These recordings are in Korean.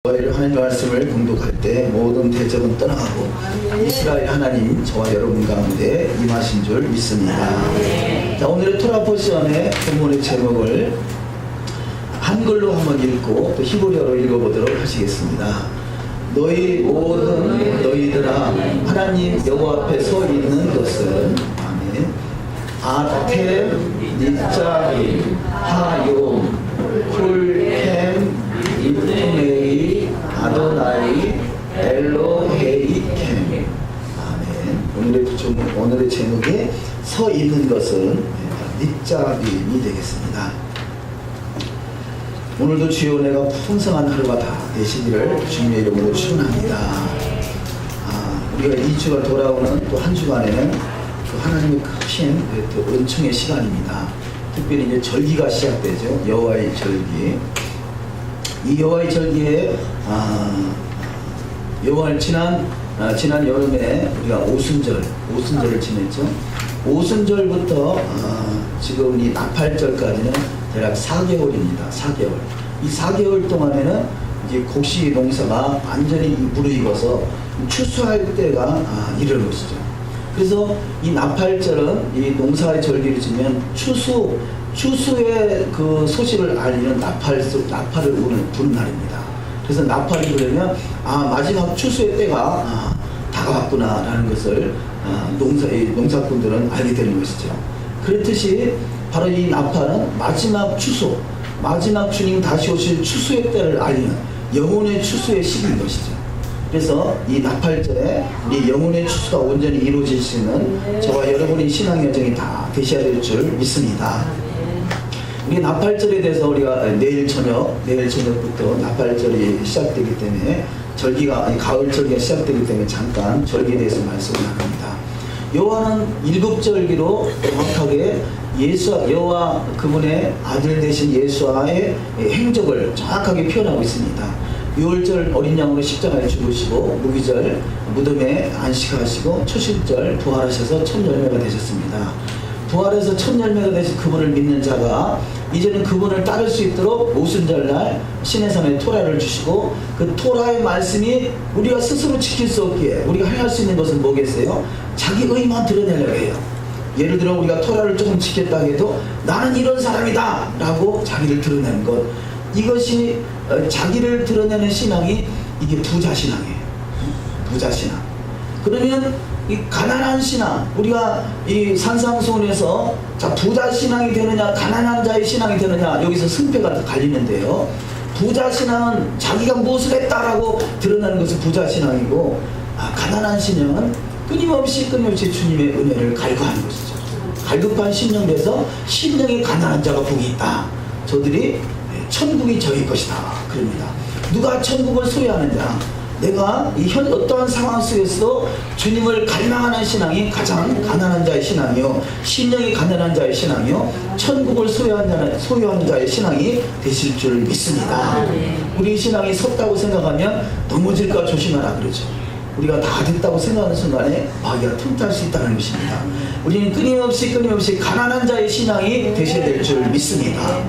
하나님의 말씀을 공독할 때 모든 대적은 떠나가고 이스라엘 하나님 저와 여러분 가운데 임하신 줄 믿습니다. 자, 오늘의 토라 포션의 본문의 제목을 한글로 한번 읽고 또 히브리어로 읽어보도록 하시겠습니다. 너희 모든 너희들아 하나님 여호와 앞에 서 있는 것은 아멘. 아템 니짜임 하용 쿨캠 이프네이 아도나이 엘로헤이캠. 아멘. 오늘의 제목에 서 있는 것은 니짜임이 되겠습니다. 오늘도 주여 내가 풍성한 하루가 다 되시기를 주님의 이름으로 축원합니다. 우리가 2주가 돌아오는 또 한 주간에는 또 하나님의 크신 또 은총의 시간입니다. 특별히 이제 절기가 시작되죠. 여호와의 절기. 이 여호와의 절기에 지난 여름에 우리가 오순절을 지냈죠. 오순절부터 지금 이 나팔절까지는 대략 4개월입니다. 4개월. 이 4개월 동안에는 이제 곡식 농사가 완전히 무르익어서 추수할 때가 이른 것이죠. 그래서 이 나팔절은 이 농사의 절기를 지면 추수의 그 소식을 알리는 나팔을 부는 날입니다. 그래서 나팔이 부르면 마지막 추수의 때가 다가왔구나라는 것을 농사꾼들은 알게 되는 것이죠. 그렇듯이 바로 이 나팔은 마지막 주님 다시 오실 추수의 때를 알리는 영혼의 추수의 시기인 것이죠. 그래서 이 나팔절에 이 영혼의 추수가 온전히 이루어지시는 저와 여러분의 신앙 여정이 다 되셔야 될 줄 믿습니다. 우리 나팔절에 대해서 우리가 내일 저녁부터 나팔절이 시작되기 때문에 가을 절기가 시작되기 때문에 잠깐 절기에 대해서 말씀을 나눕니다. 여호와는 7절기로 정확하게 여호와 그분의 아들 되신 예수와의 행적을 정확하게 표현하고 있습니다. 6월절 어린 양으로 십자가에 죽으시고 무기절 무덤에 안식하시고 초실절 부활하셔서 첫 열매가 되셨습니다. 부활해서 첫 열매가 되신 그분을 믿는 자가 이제는 그분을 따를 수 있도록 오순절날 시내산에 토라를 주시고 그 토라의 말씀이 우리가 스스로 지킬 수 없기에 우리가 할 수 있는 것은 뭐겠어요? 자기 의만 드러내려고 해요. 예를 들어 우리가 토라를 조금 지켰다 해도 나는 이런 사람이다 라고 자기를 드러내는 것, 이것이 자기를 드러내는 신앙이 이게 부자신앙이에요. 부자신앙. 그러면 이 가난한 신앙, 우리가 이 산상수훈에서 자 부자신앙이 되느냐 가난한 자의 신앙이 되느냐 여기서 승패가 갈리는데요. 부자신앙은 자기가 무엇을 했다라고 드러내는 것이 부자신앙이고 가난한 신앙은 끊임없이 주님의 은혜를 갈구하는 것이죠. 갈급한 심령에서 심령이 가난한 자가 복이 있다. 저들이 천국이 저희 것이다. 그럽니다. 누가 천국을 소유하느냐? 내가 어떠한 상황 속에서 주님을 갈망하는 신앙이 가장 가난한 자의 신앙이요, 심령이 가난한 자의 신앙이요, 천국을 소유하는 자의 신앙이 되실 줄 믿습니다. 우리 신앙이 섰다고 생각하면 넘어질까 조심하라 그러죠. 우리가 다 됐다고 생각하는 순간에 마귀가 틈탈 수 있다는 것입니다. 우리는 끊임없이 가난한 자의 신앙이 되셔야 될 줄 믿습니다.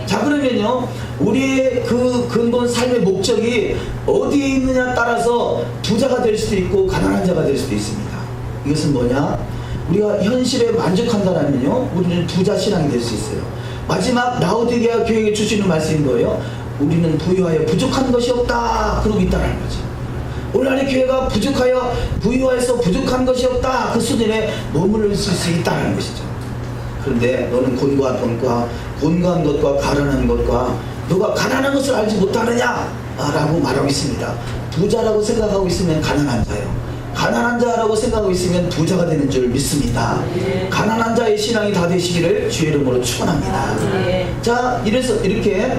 자, 그러면요, 우리의 그 근본 삶의 목적이 어디에 있느냐 따라서 부자가 될 수도 있고 가난한 자가 될 수도 있습니다. 이것은 뭐냐? 우리가 현실에 만족한다면요, 우리는 부자 신앙이 될 수 있어요. 마지막 라오디게아 교회에 주시는 말씀인 거예요. 우리는 부유하여 부족한 것이 없다. 그러고 있다는 거죠. 오늘날의 교회가 부유해서 부족한 것이 없다. 그 수준에 머무를 수 있다는 것이죠. 그런데 너는 곤고한 것과 가난한 것과 너가 가난한 것을 알지 못하느냐? 라고 말하고 있습니다. 부자라고 생각하고 있으면 가난한 자예요. 가난한 자라고 생각하고 있으면 부자가 되는 줄 믿습니다. 가난한 자의 신앙이 다 되시기를 주의 이름으로 축원합니다. 자, 이렇게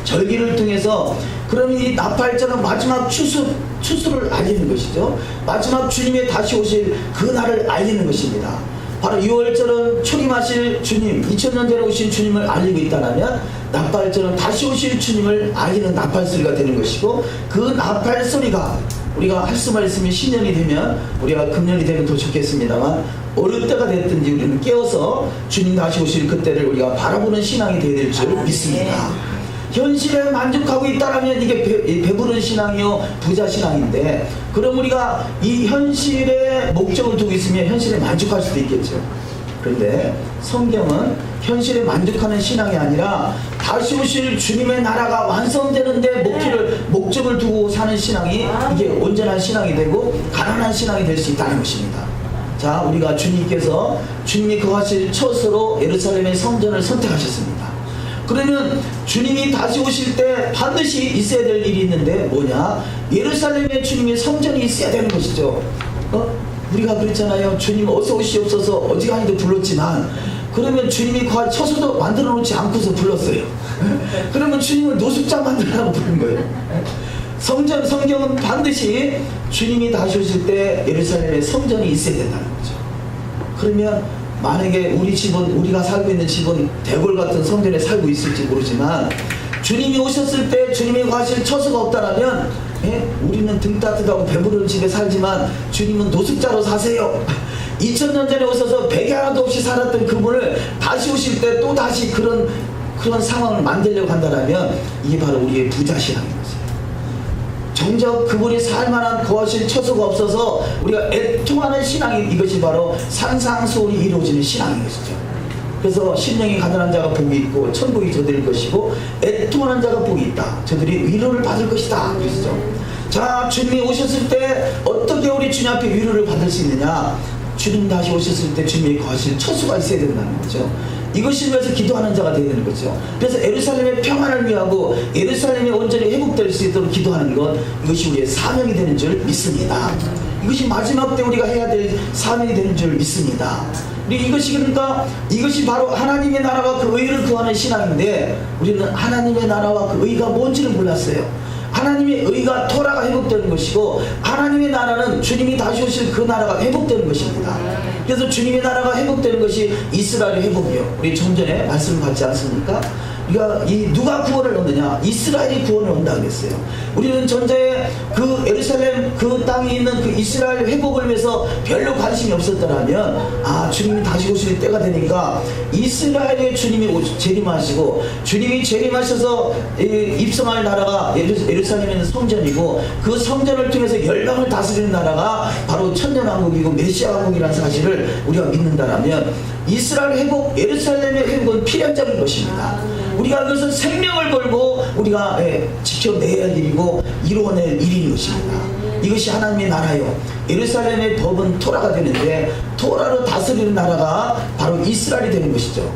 절기를 통해서 그럼 이 나팔절은 마지막 추수를 알리는 것이죠. 마지막 주님의 다시 오실 그날을 알리는 것입니다. 바로 6월절은 초림하실 주님, 2000년 전에 오신 주님을 알리고 있다면 나팔절은 다시 오실 주님을 알리는 나팔소리가 되는 것이고, 그 나팔소리가 우리가 할 수만 있으면 신년이 되면, 우리가 금년이 되면 더 좋겠습니다만 어느 때가 됐든지 우리는 깨어서 주님 다시 오실 그때를 우리가 바라보는 신앙이 되어야 될 줄 믿습니다. 현실에 만족하고 있다라면 이게 배부른 신앙이요 부자 신앙인데, 그럼 우리가 이 현실에 목적을 두고 있으면 현실에 만족할 수도 있겠죠. 그런데 성경은 현실에 만족하는 신앙이 아니라 다시 오실 주님의 나라가 완성되는데 목적을 두고 사는 신앙이 이게 온전한 신앙이 되고 가난한 신앙이 될 수 있다는 것입니다. 자, 우리가 주님이 거하실 처소로 예루살렘의 성전을 선택하셨습니다. 그러면 주님이 다시 오실 때 반드시 있어야 될 일이 있는데 뭐냐? 예루살렘에 주님의 성전이 있어야 되는 것이죠. 우리가 그랬잖아요. 주님 어서 오시옵소서 어지간히도 불렀지만, 그러면 주님이 거할 처소도 만들어 놓지 않고서 불렀어요. 그러면 주님을 노숙자 만들라고 부른 거예요. 성경은 반드시 주님이 다시 오실 때 예루살렘에 성전이 있어야 된다는 거죠. 그러면 만약에 우리가 살고 있는 집은 대궐 같은 성전에 살고 있을지 모르지만, 주님이 오셨을 때 주님이 가실 처소가 없다라면, 우리는 등 따뜻하고 배부른 집에 살지만 주님은 노숙자로 사세요. 2000년 전에 오셔서 베개 하나도 없이 살았던 그분을 다시 오실 때 또 다시 그런 상황을 만들려고 한다면 이게 바로 우리의 부자 신앙인 거죠. 정작 그분이 살만한 거하실 처소가 없어서 우리가 애통하는 신앙이, 이것이 바로 산상수훈이 이루어지는 신앙인 것이죠. 그래서 심령이 가난한 자가 복이 있고 천국이 저들일 것이고 애통하는 자가 복이 있다. 저들이 위로를 받을 것이다. 그러시죠. 자, 주님이 오셨을 때 어떻게 우리 주님 앞에 위로를 받을 수 있느냐? 주님 다시 오셨을 때 주님이 거하실 처소가 있어야 된다는 거죠. 이것을 위해서 기도하는 자가 되어야 되는 거죠. 그래서 예루살렘의 평안을 위하고 예루살렘이 온전히 회복될 수 있도록 기도하는 것, 이것이 우리의 사명이 되는 줄 믿습니다. 이것이 마지막 때 우리가 해야 될 사명이 되는 줄 믿습니다. 이것이 바로 하나님의 나라와 그 의를 구하는 신앙인데, 우리는 하나님의 나라와 그 의가 뭔지를 몰랐어요. 하나님의 의가 토라가 회복되는 것이고, 하나님의 나라는 주님이 다시 오실 그 나라가 회복되는 것입니다. 그래서 주님의 나라가 회복되는 것이 이스라엘의 회복이요. 우리 좀 전에 말씀을 받지 않습니까? 누가 구원을 얻느냐? 이스라엘이 구원을 얻는다 그랬어요. 우리는 전자에 그 예루살렘 그 땅에 있는 그 이스라엘 회복을 위해서 별로 관심이 없었더라면, 주님이 다시 오실 때가 되니까 이스라엘의 주님이 재림하시고, 주님이 재림하셔서 입성할 나라가 예루살렘에 있는 성전이고, 그 성전을 통해서 열방을 다스리는 나라가 바로 천년왕국이고 메시아 왕국이라는 사실을 우리가 믿는다라면, 이스라엘 회복, 예루살렘의 회복은 필연적인 것입니다. 우리가 그것은 생명을 걸고 우리가 지켜내야 할 일이고 이루어낼 일인 것입니다. 이것이 하나님의 나라요. 예루살렘의 법은 토라가 되는데, 토라로 다스리는 나라가 바로 이스라엘이 되는 것이죠.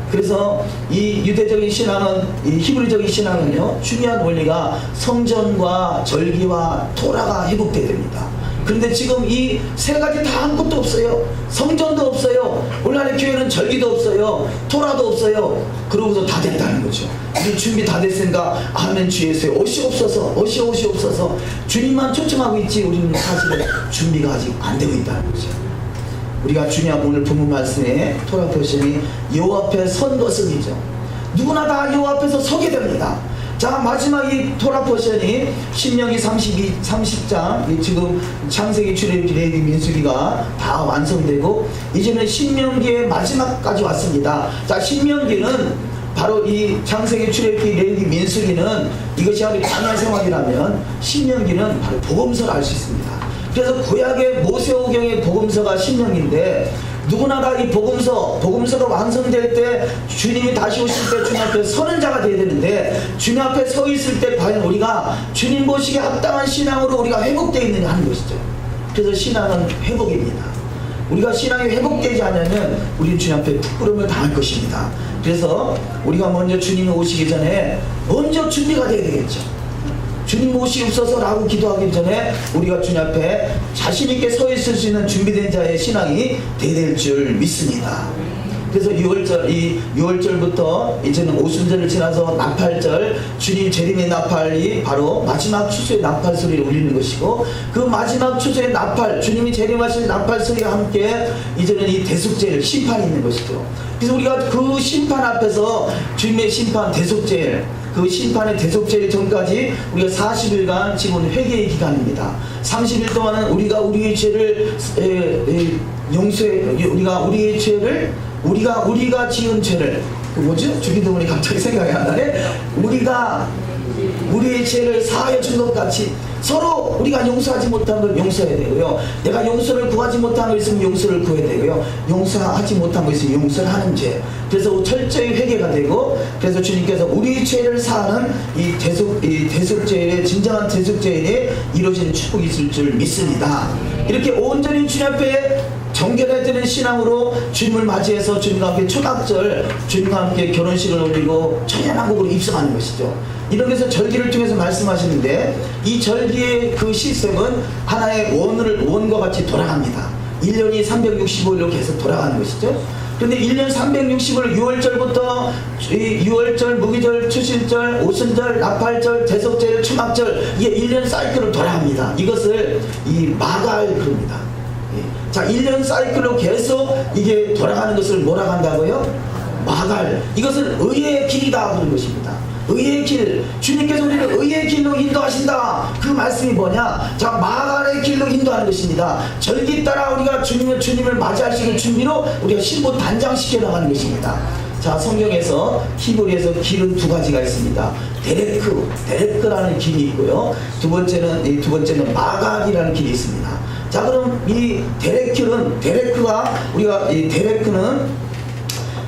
그래서 이 유대적인 신앙은, 이 히브리적인 신앙은요, 중요한 원리가 성전과 절기와 토라가 회복되어야 됩니다. 그런데 지금 이 세 가지 다 아무것도 없어요. 성전도 없어요. 오늘날의 교회는 절기도 없어요. 토라도 없어요. 그러고서 다 됐다는 거죠. 우리 준비 다 됐으니까 아멘 주 예수에 오시옵소서 주님만 초청하고 있지, 우리는 사실은 준비가 아직 안 되고 있다는 거죠. 우리가 중요한 오늘 본문 말씀에 토라 포션이 여호와 앞에 선 것은이죠. 누구나 다 여호와 앞에서 서게 됩니다. 자, 마지막 이 토라 포션이 신명기 30장, 지금 창세기, 출애굽기, 레위기, 민수기가 다 완성되고 이제는 신명기의 마지막까지 왔습니다. 자, 신명기는 바로 이 창세기, 출애굽기, 레위기, 민수기는 이것이 바로 광야 생활이라면, 신명기는 바로 복음서를 알 수 있습니다. 그래서 구약의 모세오경의 복음서가 신명기인데, 누구나 다 이 복음서가 완성될 때 주님이 다시 오실 때 주님 앞에 서는 자가 되어야 되는데, 주님 앞에 서 있을 때 과연 우리가 주님 보시기에 합당한 신앙으로 우리가 회복되어 있느냐 하는 것이죠. 그래서 신앙은 회복입니다. 우리가 신앙이 회복되지 않으면 우리는 주님 앞에 부끄러움을 당할 것입니다. 그래서 우리가 먼저 주님이 오시기 전에 먼저 준비가 되어야 되겠죠. 주님 오시옵소서 라고 기도하기 전에 우리가 주님 앞에 자신있게 서 있을 수 있는 준비된 자의 신앙이 되어야 될 줄 믿습니다. 그래서 6월절부터 이제는 오순절을 지나서 나팔절, 주님 재림의 나팔이 바로 마지막 추수의 나팔 소리를 울리는 것이고, 그 마지막 추수의 나팔, 주님이 재림하실 나팔 소리와 함께 이제는 이 대속죄일, 심판이 있는 것이죠. 그래서 우리가 그 심판 앞에서 주님의 심판, 대속죄일, 그 심판의 대속죄일 전까지 우리가 40일간 지금 회개의 기간입니다. 30일 동안은 우리가 우리의 죄를 우리가 지은 죄를 그 뭐죠? 주기도문이 갑자기 생각이 안 나네. 우리가 우리의 죄를 사하여 준 것 같이 서로 우리가 용서하지 못한 걸 용서해야 되고요. 내가 용서를 구하지 못한 거 있으면 용서를 구해야 되고요. 용서하지 못한 거 있으면 용서를 하는 죄. 그래서 철저히 회개가 되고, 그래서 주님께서 우리 죄를 사하는 이 대속죄의 진정한 대속죄에 이루어지는 축복이 있을 줄 믿습니다. 이렇게 온전히 주님 앞에 정결해지는 신앙으로 주님을 맞이해서 주님과 함께 초막절, 주님과 함께 결혼식을 올리고 천연한국으로 입성하는 것이죠. 이런 것을 절기를 통해서 말씀하시는데, 이 절기의 그 시스템은 하나의 원과 같이 돌아갑니다. 1년이 365일로 계속 돌아가는 것이죠. 그런데 1년 360을 6월절부터 6월절, 무기절, 추실절, 오순절, 나팔절, 대속절, 초막절, 이게 1년 사이클로 돌아갑니다. 이것을 이 마갈 그럽니다. 자, 1년 사이클로 계속 이게 돌아가는 것을 뭐라고 한다고요? 마갈. 이것을 의의 길이다 그런 것입니다. 의의 길. 주님께서 우리를 의의 길로 인도하신다. 그 말씀이 뭐냐? 자, 마갈의 길로 인도하는 것입니다. 절기 따라 우리가 주님을 맞이할 수 있는 준비로 우리가 신부 단장시켜 나가는 것입니다. 자, 성경에서 히브리에서 길은 두 가지가 있습니다. 데레크라는 길이 있고요. 두 번째는 마갈이라는 길이 있습니다. 자, 그럼 이 데레크가 우리가 이 데레크는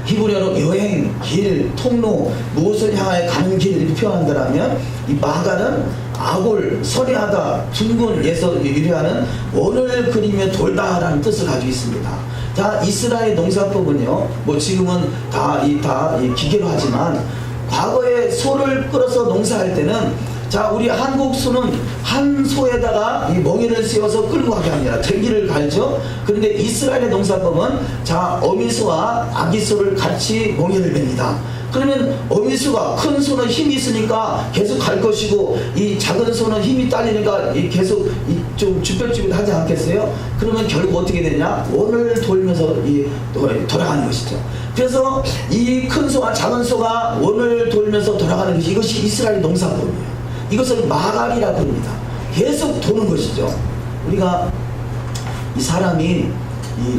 히브리어로 여행, 길, 통로, 무엇을 향하여 가는 길을 표현한다면, 이 마갈은 아골, 서리하다, 둥근에서 유래하는 원을 그리며 돌다라는 뜻을 가지고 있습니다. 자, 이스라엘 농사법은요, 뭐 지금은 다 기계로 하지만 과거에 소를 끌어서 농사할 때는, 자, 우리 한국 소는 한 소에다가 이 멍에를 씌워서 끌고 가게 합니다. 들기를 갈죠. 그런데 이스라엘의 농사법은, 자, 어미소와 아기소를 같이 멍에를 맵니다. 그러면 어미소가, 큰 소는 힘이 있으니까 계속 갈 것이고, 이 작은 소는 힘이 딸리니까 계속 좀 주뼛주뼛 하지 않겠어요? 그러면 결국 어떻게 되냐? 원을 돌면서 돌아가는 것이죠. 그래서 이 큰 소와 작은 소가 원을 돌면서 돌아가는 것이, 이것이 이스라엘 농사법이에요. 이것을 마갈이라고 합니다. 계속 도는 것이죠. 우리가 이 사람이 이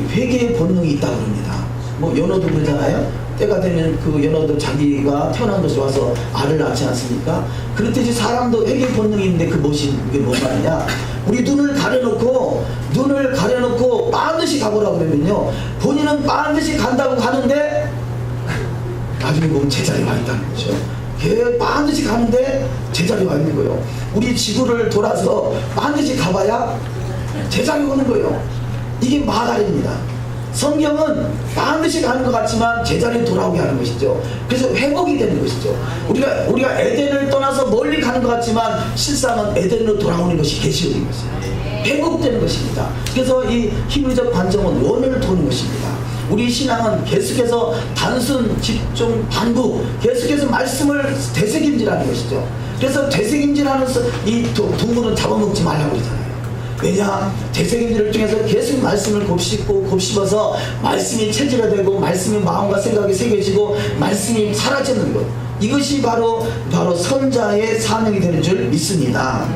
회개의 본능이 있다고 합니다. 뭐 연어도 그러잖아요. 때가 되면 그 연어도 자기가 태어난 곳에 와서 알을 낳지 않습니까? 그렇듯이 사람도 회개의 본능이 있는데 그게 뭔 말이냐? 우리 눈을 가려놓고 반드시 가보라고 그러면요, 본인은 반드시 간다고 가는데 나중에 보면 제자리에 와 있다는 거죠. 반드시 가는데 제자리에 와 있는 거예요. 우리 지구를 돌아서 반드시 가봐야 제자리에 오는 거예요. 이게 마갈입니다. 성경은 반드시 가는 것 같지만 제자리에 돌아오게 하는 것이죠. 그래서 회복이 되는 것이죠. 우리가 에덴을 떠나서 멀리 가는 것 같지만 실상은 에덴으로 돌아오는 것이 계시록인 것입니다. 회복되는 것입니다. 그래서 이 히브리적 관점은 원을 도는 것입니다. 우리 신앙은 계속해서 단순, 집중, 반복, 계속해서 말씀을 되새김질하는 것이죠. 그래서 되새김질하는 이 동물은 잡아먹지 말라고 그러잖아요. 왜냐? 되새김질을 통해서 계속 말씀을 곱씹어서 말씀이 체질화되고, 말씀이 마음과 생각이 새겨지고, 말씀이 사라지는 것. 이것이 바로 선자의 사명이 되는 줄 믿습니다.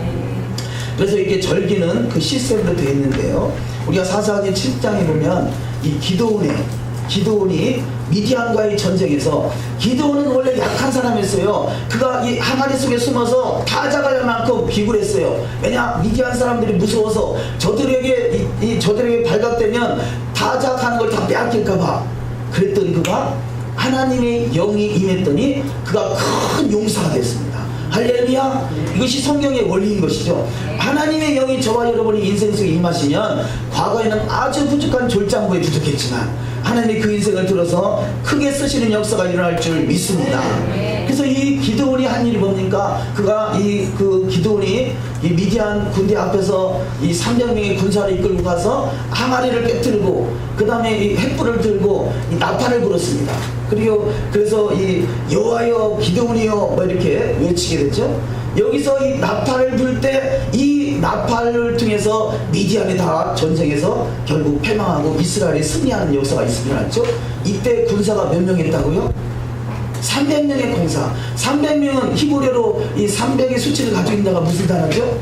그래서 이렇게 절기는 그 시스템으로 되어 있는데요, 우리가 사사기 7장에 보면 이 기드온이 미디안과의 전쟁에서, 기드온은 원래 약한 사람이었어요. 그가 이 항아리 속에 숨어서 다 잡아갈 만큼 비굴했어요. 왜냐? 미디안 사람들이 무서워서 저들에게 발각되면 다 잡아가는 걸 다 빼앗길까봐. 그랬더니 그가 하나님의 영이 임했더니 그가 큰 용사가 됐습니다. 할렐루야. 이것이 성경의 원리인 것이죠. 하나님의 영이 저와 여러분이 인생 속에 임하시면, 과거에는 아주 부족한 졸장부에 부족했지만 하나님이 그 인생을 들어서 크게 쓰시는 역사가 일어날 줄 믿습니다. 그래서 이 기드온이 한 일이 뭡니까? 그가 기드온이 이 미디안 군대 앞에서 이 300명의 군사를 이끌고 가서 항아리를 깨뜨리고, 그 다음에 이 횃불을 들고 이 나팔을 불었습니다. 그래서 이 여호와여 기드온이여 뭐 이렇게 외치게 됐죠. 여기서 이 나팔을 불 때 이 나팔을 통해서 미디안이 다 전쟁에서 결국 패망하고 이스라엘이 승리하는 역사가 일어났죠. 이때 군사가 몇 명 했다고요? 300명의 군사. 300명은 히브리어로 이 300의 수치를 가지고 있는 자가 무슨 단어죠?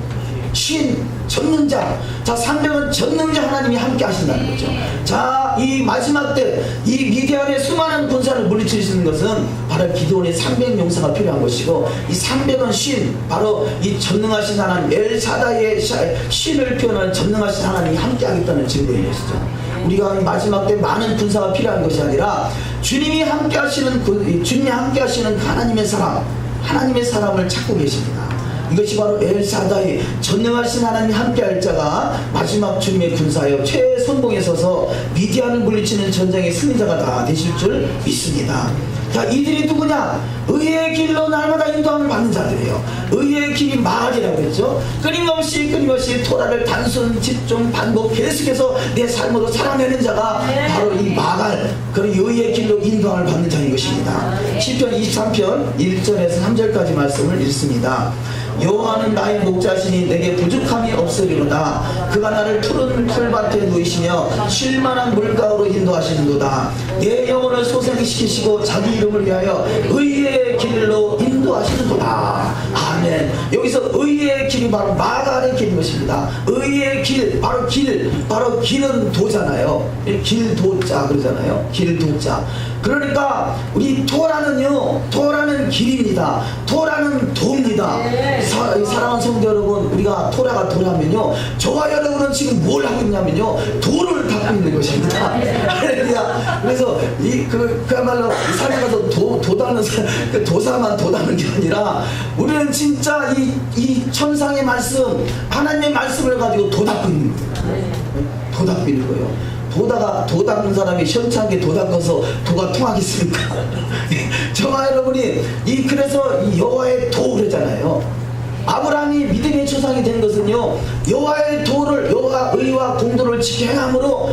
신, 전능자. 자, 300은 전능자 하나님이 함께 하신다는 거죠. 자, 이 마지막 때 이 미디안의 수많은 군사를 물리치시는 것은 바로 기드온의 300 용사가 필요한 것이고, 이 300은 신, 바로 이 전능하신 하나님 엘사다의 신을 표현하는 전능하신 하나님이 함께 하겠다는 증거인 것이죠. 우리가 이 마지막 때 많은 군사가 필요한 것이 아니라 주님이 함께 하시는 하나님의 사람, 하나님의 사람을 찾고 계십니다. 이것이 바로 엘사다이, 전능하신 하나님이 함께할 자가 마지막 주님의 군사여 최선봉에 서서 미디안을 물리치는 전쟁의 승리자가 다 되실 줄 믿습니다. 자, 이들이 누구냐? 의의 길로 날마다 인도함을 받는 자들이에요. 의의 길이 마을이라고 했죠. 끊임없이 토라를 단순, 집중, 반복 계속해서 내 삶으로 살아내는 자가 바로 이 마갈, 그런 의의 길로 인도함을 받는 자인 것입니다. 시편 23편 1절에서 3절까지 말씀을 읽습니다. 여호와는 나의 목자시니 내게 부족함이 없으리로다. 그가 나를 푸른 풀밭에 누이시며 쉴만한 물가로 인도하시는도다. 내 영혼을 소생시키시고 자기 이름을 위하여 의의 길로 인도하시는도다. 아멘. 여기서 의의 길이 바로 마갈의 길인 것입니다. 의의 길, 바로 길은 도잖아요. 길도자 그러잖아요. 길도자. 그러니까 우리 토라는 길입니다. 토라는 도입니다. 사랑하는 성도 여러분, 우리가 토라가 도라면요, 저와 여러분은 지금 뭘 하고 있냐면요, 도를 닦고 있는 것입니다. 할렐루야. 그래서 그야말로 산에 가서 도사만 도다는 게 아니라 우리는 진짜 이 천상의 말씀, 하나님의 말씀을 가지고 도 닦고 있는 거예요. 도 닦고 있는 거예요. 도 닦는 사람이 시원찮게 도 닦아서 도가 통하겠습니까? 저와 여러분이 그래서 이 여호와의 도 그러잖아요. 아브라함이 믿음의 조상이 된 것은요, 여호와의 도를, 여호와 의와 공도를 지켜 행함으로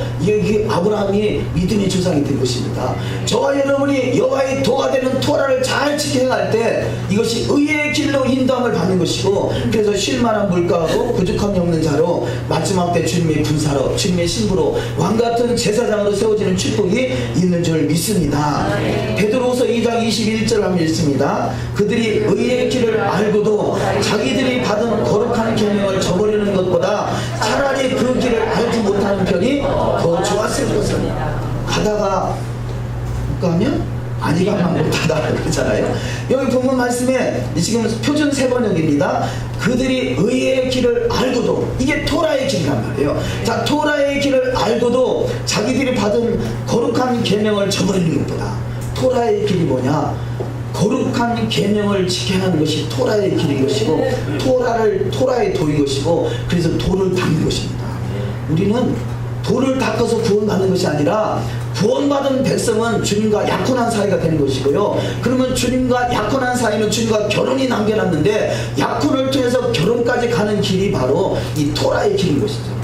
아브라함이 믿음의 조상이 된 것입니다. 저와 여러분이 여호와의 도가 되는 토라를 잘 지켜 행할 때 이것이 의의 길로 인도함을 받는 것이고, 그래서 쉴만한 물가로 부족함이 없는 자로 마지막 때 주님의 군사로, 주님의 신부로, 왕같은 제사장으로 세워지는 축복이 있는 줄 믿습니다. 베드로후서 2장 21절 한번 읽습니다. 그들이 의의 길을 알고도 자기들이 받은 거룩한 계명을 저버리는 것보다 차라리 그 길을 알지 못하는 편이 더 좋았을 것을. 가다가 못 가면 아니 가만 못하다 그러잖아요. 여기 본문 말씀에 지금 표준 세번역입니다. 그들이 의의 길을 알고도, 이게 토라의 길이란 말이에요. 자, 토라의 길을 알고도 자기들이 받은 거룩한 계명을 저버리는 것보다. 토라의 길이 뭐냐? 거룩한 계명을 지켜내는 것이 토라의 길인 것이고, 토라의 도인 것이고, 그래서 도를 닦는 것입니다. 우리는 도를 닦아서 구원받는 것이 아니라 구원받은 백성은 주님과 약혼한 사이가 되는 것이고요. 그러면 주님과 약혼한 사이는 주님과 결혼이 남겨놨는데 약혼을 통해서 결혼까지 가는 길이 바로 이 토라의 길인 것이죠.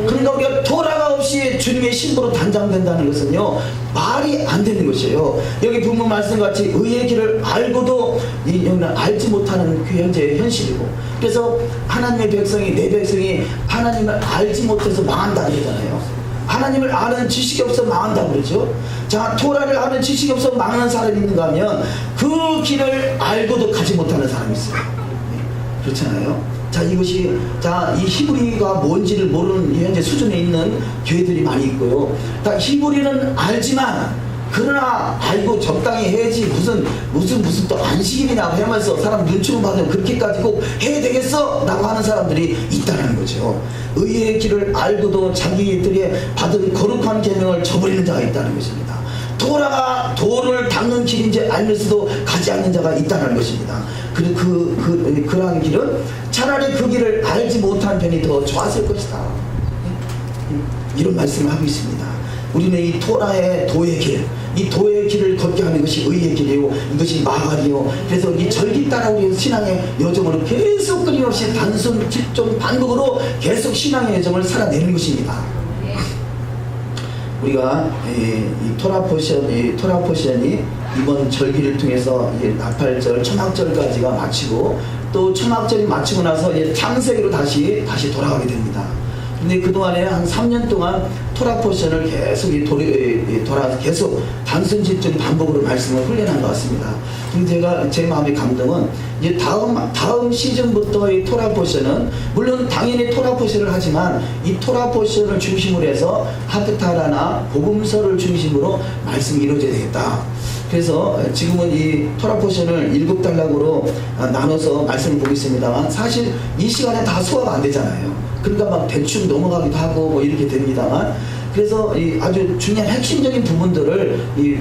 그러니까 우리가 토라가 없이 주님의 신부로 단장된다는 것은요, 말이 안 되는 것이에요. 여기 본문 말씀같이 의의 길을 알고도 여기는 알지 못하는 그 현재의 현실이고, 그래서 하나님의 백성이, 내 백성이 하나님을 알지 못해서 망한다 그러잖아요. 하나님을 아는 지식이 없어 망한다 그러죠. 자, 토라를 아는 지식이 없어 망하는 사람이 있는가 하면 그 길을 알고도 가지 못하는 사람이 있어요. 그렇잖아요. 자, 이것이, 이 히브리가 뭔지를 모르는 현재 수준에 있는 교회들이 많이 있고요. 히브리는 알지만, 그러나 알고 적당히 해야지 무슨 또 안식일이나 하면서 사람 눈치만 받으면 그렇게까지 꼭 해야 되겠어? 라고 하는 사람들이 있다는 거죠. 의의 길을 알고도 자기들이 받은 거룩한 계명을 저버리는 자가 있다는 것입니다. 토라가 도를 닦는 길인지 알면서도 가지 않는 자가 있다는 것입니다. 그러한 길은 차라리 그 길을 알지 못한 편이 더 좋았을 것이다. 이런 말씀을 하고 있습니다. 우리는 이 토라의 도의 길, 이 도의 길을 걷게 하는 것이 의의 길이요, 이것이 마갈이요. 그래서 이 절기 따라 우리 신앙의 여정으로 계속 끊임없이 단순, 집중, 반복으로 계속 신앙의 여정을 살아내는 것입니다. 우리가 이 토라 포션이 이번 절기를 통해서 나팔절, 초막절까지가 마치고, 또 초막절이 마치고 나서 창세기로 다시 돌아가게 됩니다. 근데 그동안에 한 3년 동안 토라 포션을 계속 돌아서 계속 단순 집중 반복으로 말씀을 훈련한 것 같습니다. 근데 제가 제 마음의 감동은 이제 다음 시즌부터 이 토라 포션은 물론 당연히 토라 포션을 하지만 이 토라 포션을 중심으로 해서 하프타라나 복음서를 중심으로 말씀이 이루어져야 되겠다. 그래서 지금은 이 토라 포션을 7단락으로 나눠서 말씀을 보고 있습니다만 사실 이 시간에 다 소화가 안 되잖아요. 그러니까 막 대충 넘어가기도 하고 뭐 이렇게 됩니다만 그래서 이 아주 중요한 핵심적인 부분들을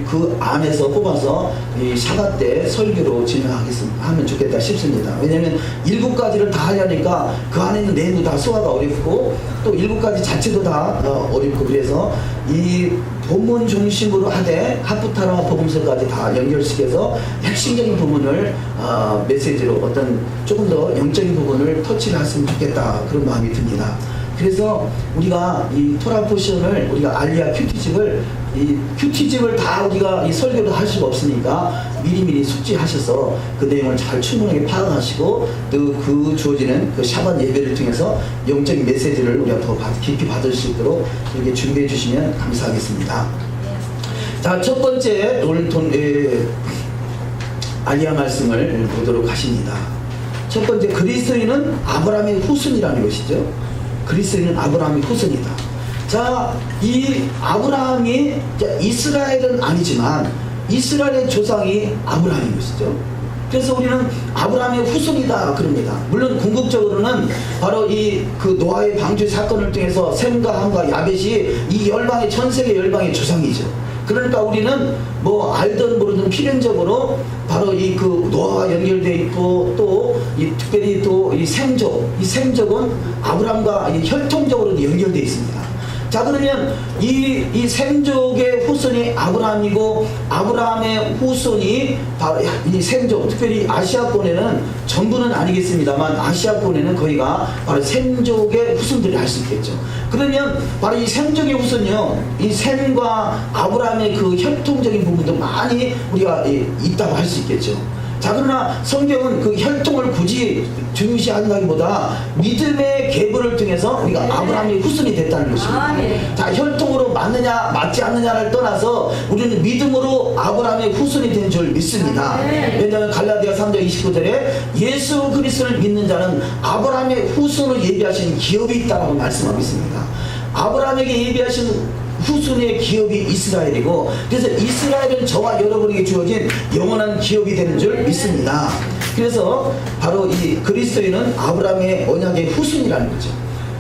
그 안에서 뽑아서 이 샤바 때 설교로 진행하면 좋겠다 싶습니다. 왜냐하면 7가지를 다 하려니까 그 안에 있는 내용도 다 소화가 어렵고 또 7가지 자체도 다 어렵고 그래서 이 본문 중심으로 하되 하프타라 복음서까지 다 연결시켜서 핵심적인 부분을 메시지로 어떤 조금 더 영적인 부분을 터치를 했으면 좋겠다 그런 마음이 듭니다. 그래서 우리가 이 토라 포션을 우리가 알리아 큐티집을 다 우리가 이 설교를 할 수가 없으니까 미리미리 숙지하셔서 그 내용을 잘 충분하게 파악하시고 또 그 주어지는 그 샤bat 예배를 통해서 영적인 메시지를 우리가 더 깊이 받을 수 있도록 이렇게 준비해 주시면 감사하겠습니다. 자, 첫 번째 오늘 알리아 말씀을 보도록 하십니다. 첫 번째 그리스도인은 아브라함의 후손이라는 것이죠. 그리스도인은 아브라함의 후손이다. 자, 이 아브라함이 이스라엘은 아니지만 이스라엘의 조상이 아브라함인 것이죠. 그래서 우리는 아브라함의 후손이다 그럽니다. 물론 궁극적으로는 바로 그 노아의 방주 사건을 통해서 셈과 함과 야벳이 이 열방의 전 세계 열방의 조상이죠. 그러니까 우리는 뭐 알든 모르든 필연적으로 바로 이 그 노아와 연결되어 있고 또 이 특별히 또 이 셈족은 아브라함과 혈통적으로 연결되어 있습니다. 자, 그러면 이 셈족의 후손이 아브라함이고 아브라함의 후손이 바로 이 셈족, 특별히 아시아권에는 전부는 아니겠습니다만 아시아권에는 거의가 바로 셈족의 후손들이 할 수 있겠죠. 그러면 바로 이 셈족의 후손이요, 이 셈과 아브라함의 그 혈통적인 부분도 많이 우리가 있다고 할 수 있겠죠. 자, 그러나 성경은 그 혈통을 굳이 중시한다기보다 믿음의 계보를 통해서 우리가 아브라함의 후손이 됐다는 것입니다. 자, 혈통으로 맞느냐 맞지 않느냐를 떠나서 우리는 믿음으로 아브라함의 후손이 된 줄 믿습니다. 왜냐하면 갈라디아 3장 29절에 예수 그리스도를 믿는 자는 아브라함의 후손을 예비하신 기업이 있다라고 말씀하고 있습니다. 아브라함에게 예비하신 후손의 기업이 이스라엘이고 그래서 이스라엘은 저와 여러분에게 주어진 영원한 기업이 되는 줄 믿습니다. 그래서 바로 이 그리스도인은 아브라함의 언약의 후손이라는 거죠.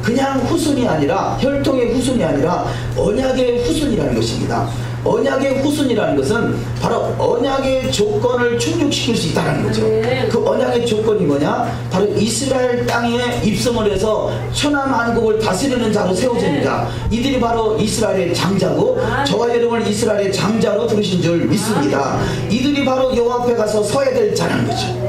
그냥 후손이 아니라 혈통의 후손이 아니라 언약의 후손이라는 것입니다. 언약의 후손이라는 것은 바로 언약의 조건을 충족시킬 수 있다는 거죠. 그 언약의 조건이 뭐냐? 바로 이스라엘 땅에 입성을 해서 천하만국을 다스리는 자로 세워집니다. 이들이 바로 이스라엘의 장자고 저와 여러분을 이스라엘의 장자로 부르신 줄 믿습니다. 이들이 바로 여호와 앞에 가서 서야 될 자라는 거죠.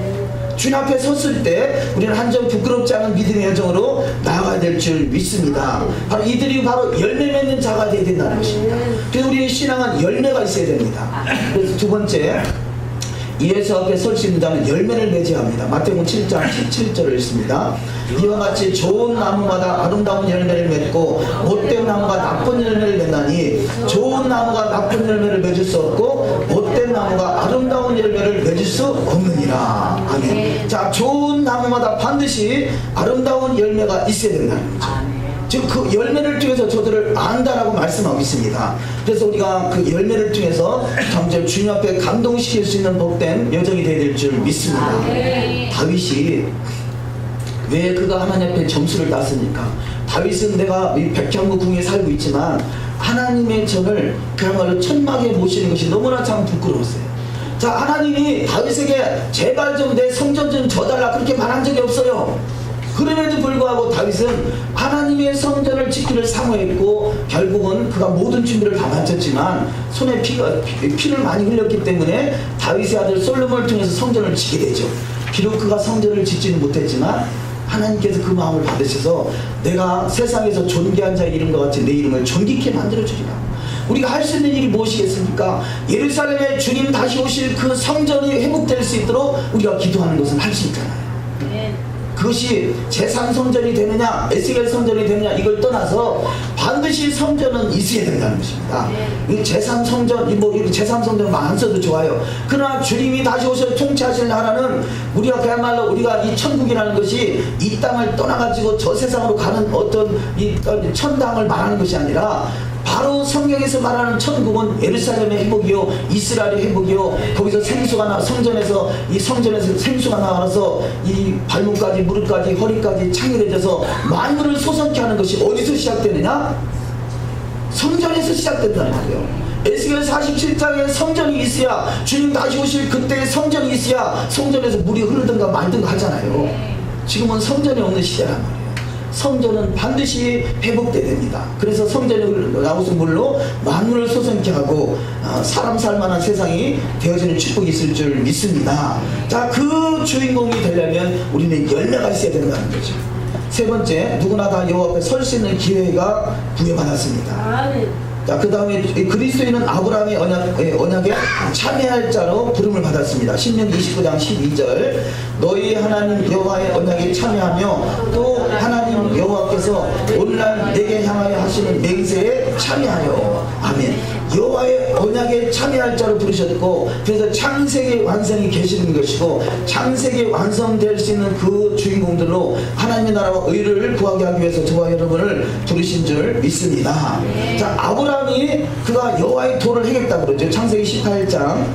주님 앞에 섰을 때 우리는 한점 부끄럽지 않은 믿음의 여정으로 나아가야 될 줄 믿습니다. 바로 이들이 바로 열매 맺는 자가 되어야 된다는 것입니다. 그래서 우리의 신앙은 열매가 있어야 됩니다. 그래서 두 번째, 예수 앞에 설 수 있는 자는 열매를 맺어야 합니다. 마태복음 7장 17절을 읽습니다. 이와 같이 좋은 나무마다 아름다운 열매를 맺고 못된 나무가 나쁜 열매를 맺나니 좋은 나무가 나쁜 열매를 맺을 수 없고 못된 나무가 아름다운 열매를 맺을 수 없느니라. 아멘. 자, 좋은 나무마다 반드시 아름다운 열매가 있어야 된다는 거죠. 즉 그 열매를 통해서 저들을 안다라고 말씀하고 있습니다. 그래서 우리가 그 열매를 통해서 점점 주님 앞에 감동시킬 수 있는 복된 여정이 되어야 될 줄 믿습니다. 다윗이 왜 그가 하나님 앞에 점수를 땄습니까? 다윗은 내가 이 백향구 궁에 살고 있지만 하나님의 전을 그야말로 천막에 모시는 것이 너무나 참 부끄러웠어요. 자, 하나님이 다윗에게 제발 좀 내 성전 좀 져달라 그렇게 말한 적이 없어요. 그럼에도 불구하고 다윗은 하나님의 성전을 지키를 사모했고 결국은 그가 모든 준비를 다 마쳤지만 손에 피를 많이 흘렸기 때문에 다윗의 아들 솔로몬을 통해서 성전을 지게 되죠. 비록 그가 성전을 짓지는 못했지만 하나님께서 그 마음을 받으셔서 내가 세상에서 존귀한 자의 이름과 같이 내 이름을 존귀케 만들어주리라. 우리가 할 수 있는 일이 무엇이겠습니까? 예루살렘에 주님 다시 오실 그 성전이 회복될 수 있도록 우리가 기도하는 것은 할 수 있잖아요. 그 그것이 제3성전이 되느냐 에스겔 성전이 되느냐 이걸 떠나서 반드시 성전은 있어야 된다는 것입니다. 이 제3성전 뭐 제3성전 안 써도 좋아요. 그러나 주님이 다시 오셔서 통치하실 나라는 우리가 그야말로 우리가 이 천국이라는 것이 이 땅을 떠나가지고 저 세상으로 가는 어떤 이 천당을 말하는 것이 아니라 바로 성경에서 말하는 천국은 예루살렘의 회복이요 이스라엘의 회복이요 거기서 생수가 나 성전에서 이 성전에서 생수가 나와서 이 발목까지 무릎까지 허리까지 창렬해져서 만물을 솟원케 하는 것이 어디서 시작되느냐? 성전에서 시작된다는 거예요. 에스겔 47장에 성전이 있어야 주님 다시 오실 그때 성전이 있어야 성전에서 물이 흐르든가 말든가 하잖아요. 지금은 성전이 없는 시대란 말이에요. 성전은 반드시 회복돼야 됩니다. 그래서 성전이 나오신 물로 만물을 솟원케 하고 사람 살만한 세상이 되어지는 축복이 있을 줄 믿습니다. 자, 그 주인공이 되려면 우리는 열매가 있어야 된다는 거죠. 세 번째, 누구나 다 여호와 앞에 설 수 있는 기회가 부여받았습니다. 자, 그 다음에 그리스도인은 아브라함의 언약에 참여할 자로 부름을 받았습니다. 신명기 29장 12절 너희 하나님 여호와의 언약에 참여하며 또 하나님 여호와께서 오늘날 내게 향하여 하시는 맹세에 참여하여 아멘. 여호와의 언약에 참여할 자로 부르셨고 그래서 창세기 완성이 계시는 것이고 창세기 완성될 수 있는 그 주인공들로 하나님의 나라와 의를 구하게 하기 위해서 저와 여러분을 부르신 줄 믿습니다. 자, 아브라함이 그가 여호와의 도를 행했다고 그러죠. 창세기 18장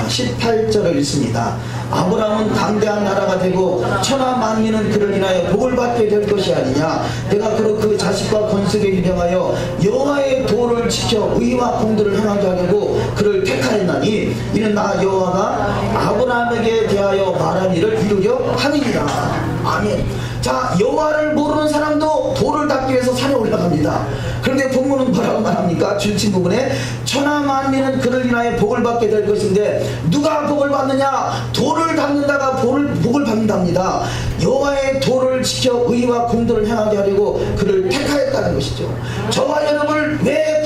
18절을 읽습니다. 아브라함은 당대한 나라가 되고 천하 만민은 그를 인하여 복을 받게 될 것이 아니냐. 내가 그로 그 자식과 건축에 유명하여 여호와의 도를 지켜 의와 공도를 행하게 하려고 그를 택하였나니 이는 나 여호와가 아브라함에게 대하여 말한 일을 이루려 함이니라. 아멘. 자, 여호와를 모르는 사람도 도를 닦기 위해서 산에 올라갑니다. 그런데 본문은 뭐라고 말합니까? 줄친 부분에 천하 만민은 그를 인하여 복을 받게 될 것인데 누가 복을 받느냐? 도를 닦는다가 복을 받는답니다. 여호와의 도를 지켜 의와 공도를 행하게 하려고 그를 택하였다는 것이죠. 저와 여러분을 왜